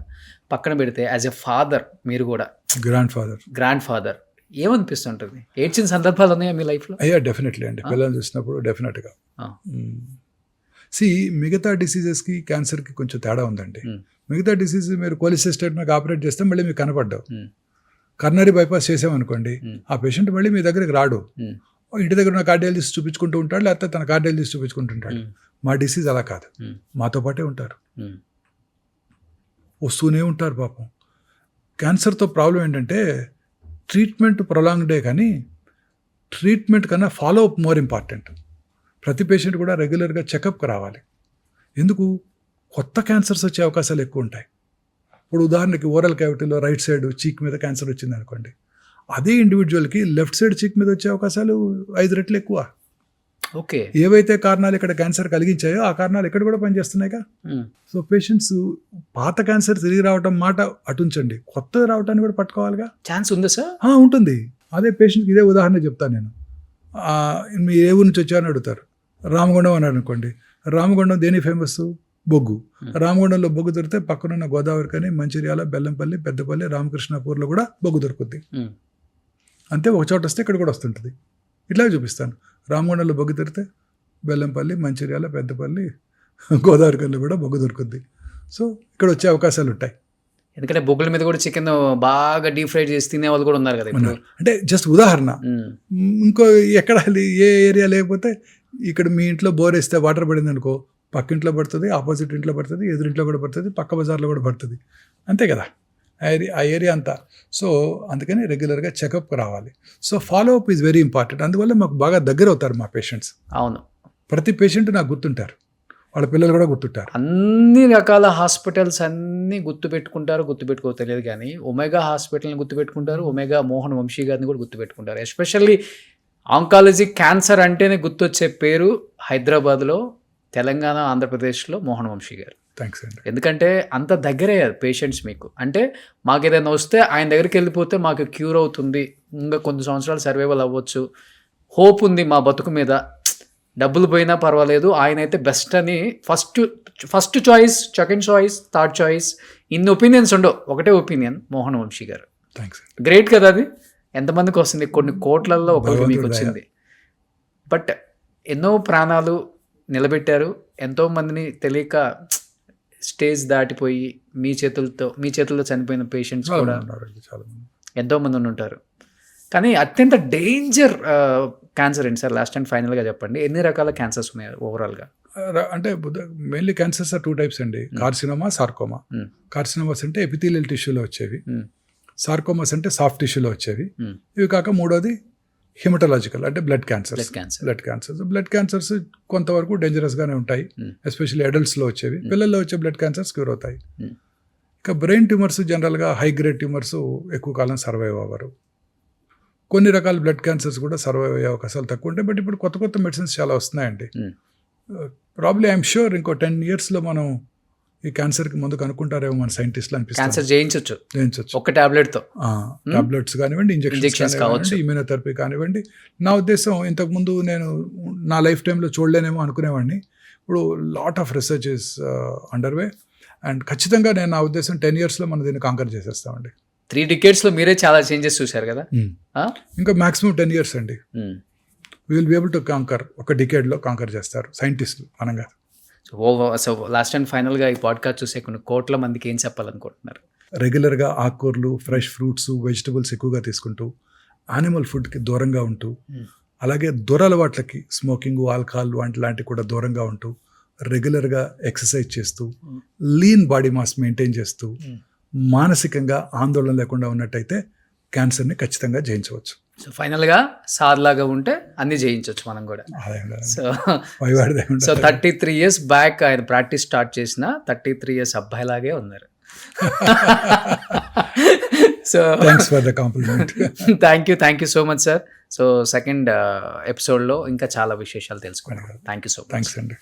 పక్కన పెడితే యాజ్ ఎ ఫాదర్, మీరు కూడా గ్రాండ్ ఫాదర్, ఏమనిపిస్తుంటుంది? ఏడ్చిన సందర్భాలు ఉన్నాయా మీ లైఫ్లో? అయ్యా, డెఫినెట్లీ అండి. పిల్లల్ని చూసినప్పుడు డెఫినెట్గా. మిగతా డిసీజెస్కి క్యాన్సర్కి కొంచెం తేడా ఉందండి. మిగతా డిసీజ్ మీరు కోలిసిస్టేట్కి ఆపరేట్ చేస్తే మళ్ళీ మీకు కనపడ్డావు. కర్నరీ బైపాస్ చేసామనుకోండి, ఆ పేషెంట్ మళ్ళీ మీ దగ్గరికి రాడు. ఇంటి దగ్గర ఉన్న కార్డియాలజిస్ట్ చూపించుకుంటూ ఉంటాడు, లేకపోతే తన కార్డియాలజిస్ట్ చూపించుకుంటుంటాడు. మా డిసీజ్ అలా కాదు, మాతో పాటే ఉంటారు, వస్తూనే ఉంటారు. పాపం క్యాన్సర్తో ప్రాబ్లం ఏంటంటే ట్రీట్మెంట్ ప్రొలాంగ్డే, కానీ ట్రీట్మెంట్ కన్నా ఫాలో అప్ మోర్ ఇంపార్టెంట్. ప్రతి పేషెంట్ కూడా రెగ్యులర్గా చెకప్కి రావాలి. ఎందుకు? కొత్త క్యాన్సర్స్ వచ్చే అవకాశాలు ఎక్కువ ఉంటాయి. ఇప్పుడు ఉదాహరణకి ఓరల్ క్యావిటీలో రైట్ సైడ్ చీక్ మీద క్యాన్సర్ వచ్చింది అనుకోండి, అదే ఇండివిజువల్కి లెఫ్ట్ సైడ్ చీక్ మీద వచ్చే అవకాశాలు 5 రెట్లు ఎక్కువ. ఓకే. ఏవైతే కారణాలు ఇక్కడ క్యాన్సర్ కలిగించాయో ఆ కారణాలు ఇక్కడ కూడా పనిచేస్తున్నాయిగా. సో పేషెంట్స్ పాత క్యాన్సర్ తిరిగి రావడం మాట అటుంచండి, కొత్తది రావడానికి కూడా పట్టుకోవాలిగా. ఛాన్స్ ఉందా సార్? ఉంటుంది. అదే పేషెంట్కి ఇదే ఉదాహరణ చెప్తాను నేను. మీ ఏ ఊరి నుంచి వచ్చారని అడుగుతారు. రామగుండం అన్నారు అనుకోండి. రామగుండం దేని ఫేమస్? బొగ్గు. రామగుండంలో బొగ్గు దొరికితే పక్కనున్న గోదావరి కానీ, మంచిర్యాల, బెల్లంపల్లి, పెద్దపల్లి, రామకృష్ణాపూర్లో కూడా బొగ్గు దొరుకుద్ది. అంతే, ఒక చోట వస్తే ఇక్కడ కూడా వస్తుంటుంది. ఇట్లాగే చూపిస్తాను. రామగుండంలో బొగ్గు దొరికితే బెల్లంపల్లి, మంచిర్యాల, పెద్దపల్లి, గోదావరి కల్లో కూడా బొగ్గు దొరుకుద్ది. సో ఇక్కడ వచ్చే అవకాశాలు ఉంటాయి. ఎందుకంటే బొగ్గుల మీద కూడా చికెన్ బాగా డీప్ ఫ్రై చేసి తినే వాళ్ళు కూడా ఉన్నారు కదా. అంటే జస్ట్ ఉదాహరణ. ఇంకో ఎక్కడ ఏ ఏరియా లేకపోతే ఇక్కడ మీ ఇంట్లో బోర్ వేస్తే వాటర్ పడింది అనుకో, పక్కింట్లో పడుతుంది, ఆపోజిట్ ఇంట్లో పడుతుంది, ఎదురింట్లో కూడా పడుతుంది, పక్క బజార్లో కూడా పడుతుంది. అంతే కదా ఆ ఏరియా అంతా. సో అందుకని రెగ్యులర్గా చెకప్ రావాలి. So follow up is very important. అందువల్ల మాకు బాగా దగ్గర అవుతారు మా పేషెంట్స్. అవును, ప్రతి పేషెంట్ నాకు గుర్తుంటారు, వాళ్ళ పిల్లలు కూడా గుర్తుంటారు. అన్ని రకాల హాస్పిటల్స్ అన్నీ గుర్తుపెట్టుకో తెలియదు కానీ ఒమేగా హాస్పిటల్ని గుర్తుపెట్టుకుంటారు, ఒమేగా మోహన్ వంశీ గారిని కూడా గుర్తుపెట్టుకుంటారు. ఎస్పెషల్లీ ఆంకాలజీ క్యాన్సర్ అంటేనే గుర్తొచ్చే పేరు హైదరాబాద్లో, తెలంగాణ, ఆంధ్రప్రదేశ్లో మోహన్ వంశీ గారు. థ్యాంక్స్ అండి. ఎందుకంటే అంత దగ్గరయ్యారు పేషెంట్స్ మీకు. అంటే మాకు ఏదైనా వస్తే ఆయన దగ్గరికి వెళ్ళిపోతే మాకు క్యూర్ అవుతుంది, ఇంకా కొన్ని సంవత్సరాలు సర్వైవల్ అవ్వచ్చు, హోప్ ఉంది మా బతుకు మీద, డబ్బులు పోయినా పర్వాలేదు, ఆయన అయితే బెస్ట్ అని first choice, second choice, third choice, ఇన్ని ఒపీనియన్స్ ఉండవు, ఒకటే ఒపీనియన్ మోహన్ వంశీ గారు. థ్యాంక్స్. గ్రేట్ కదా అది. ఎంతమందికి వస్తుంది? కొన్ని కోట్లల్లో ఒకరికి మీకు వచ్చింది. బట్ ఎన్నో ప్రాణాలు నిలబెట్టారు, ఎంతోమందిని తెలియక స్టేజ్ దాటిపోయి మీ చేతుల్లో చనిపోయిన పేషెంట్స్ కూడా ఎంతోమంది ఉంటారు. కానీ అత్యంత డేంజర్ క్యాన్సర్ ఏంటి సార్? లాస్ట్ అండ్ ఫైనల్గా చెప్పండి, ఎన్ని రకాల క్యాన్సర్స్ ఉన్నాయి ఓవరాల్గా? అంటే మెయిన్లీ క్యాన్సర్స్ 2 types అండి. Carcinoma, sarcoma. కార్సినోమాస్ అంటే ఎపిథీలియల్ టిష్యూలో వచ్చేవి, సార్కోమాస్ అంటే సాఫ్ట్ టిష్యూలో వచ్చేవి. ఇవి కాక మూడోది హిమటలాజికల్ అంటే బ్లడ్ క్యాన్సర్స్. బ్లడ్ క్యాన్సర్స్ కొంతవరకు డేంజరస్గానే ఉంటాయి, ఎస్పెషల్లీ అడల్ట్స్లో వచ్చేవి. పిల్లల్లో వచ్చే బ్లడ్ క్యాన్సర్స్ క్యూర్ అవుతాయి. ఇక బ్రెయిన్ ట్యూమర్స్ జనరల్గా హై గ్రేడ్ ట్యూమర్స్ ఎక్కువ కాలం సర్వైవ్ అవ్వరు. కొన్ని రకాల బ్లడ్ క్యాన్సర్స్ కూడా సర్వైవ్ అయ్యే అవకాశాలు తక్కువ ఉంటాయి. బట్ ఇప్పుడు కొత్త మెడిసిన్స్ చాలా వస్తున్నాయండి. ప్రాబ్లీ ఐఎమ్ షూర్ ఇంకో 10 yearsలో మనం ఈ క్యాన్సర్కి ముందు కనుక్కుంటారేమో మన సైంటిస్టులు అనిపిస్తుంది. క్యాన్సర్ జయించవచ్చు ఒక టాబ్లెట్తో. టాబ్లెట్స్ కానివ్వండి, ఇంజెక్షన్స్ కావచ్చు, ఇమ్యూనోథెరపీ కానివ్వండి. నా ఉద్దేశం ఇంతకుముందు నేను నా లైఫ్ టైంలో చూడలేనేమో అనుకునేవాడిని. ఇప్పుడు lot of research is underway and ఖచ్చితంగా నేను నా ఉద్దేశం 10 yearsలో మనం దీన్ని కాంకర్ చేసేస్తామండి. 3 decades మీరు చాలా చేంజెస్ చూశారు కదా. ఇంకా మాక్సిమం 10 years అండి. We will be able to conquer. ఒక డికేడ్లో కాంకర్ చేస్తారు సైంటిస్టులు, మనం కాదు. సో లాస్ట్ అండ్ ఫైనల్గా ఈ పాడ్కాస్ట్ చూసే కొన్ని కోట్ల మందికి ఏం చెప్పాలనుకుంటున్నారు? రెగ్యులర్గా ఆకుకూరలు, ఫ్రెష్ ఫ్రూట్స్, వెజిటబుల్స్ ఎక్కువగా తీసుకుంటూ, యానిమల్ ఫుడ్కి దూరంగా ఉంటూ, అలాగే దురలవాట్లకి స్మోకింగ్, ఆల్కహాల్ లాంటివి కూడా దూరంగా ఉంటూ, రెగ్యులర్గా ఎక్సర్సైజ్ చేస్తూ, లీన్ బాడీ మాస్ మెయింటైన్ చేస్తూ, మానసికంగా ఆందోళన లేకుండా ఉన్నట్టయితే క్యాన్సర్ని ఖచ్చితంగా జయించవచ్చు. సో ఫైనల్గా సార్ లాగా ఉంటే అన్ని జయించవచ్చు మనం కూడా. సో 33 years బ్యాక్ ఆయన ప్రాక్టీస్ స్టార్ట్ చేసిన 33 years అబ్బాయిలాగే ఉన్నారు. So thanks for the complement. Thank you so much sir. So second ఎపిసోడ్లో ఇంకా చాలా విశేషాలు తెలుసుకున్నాం. Thank you so much. Thanks అండి.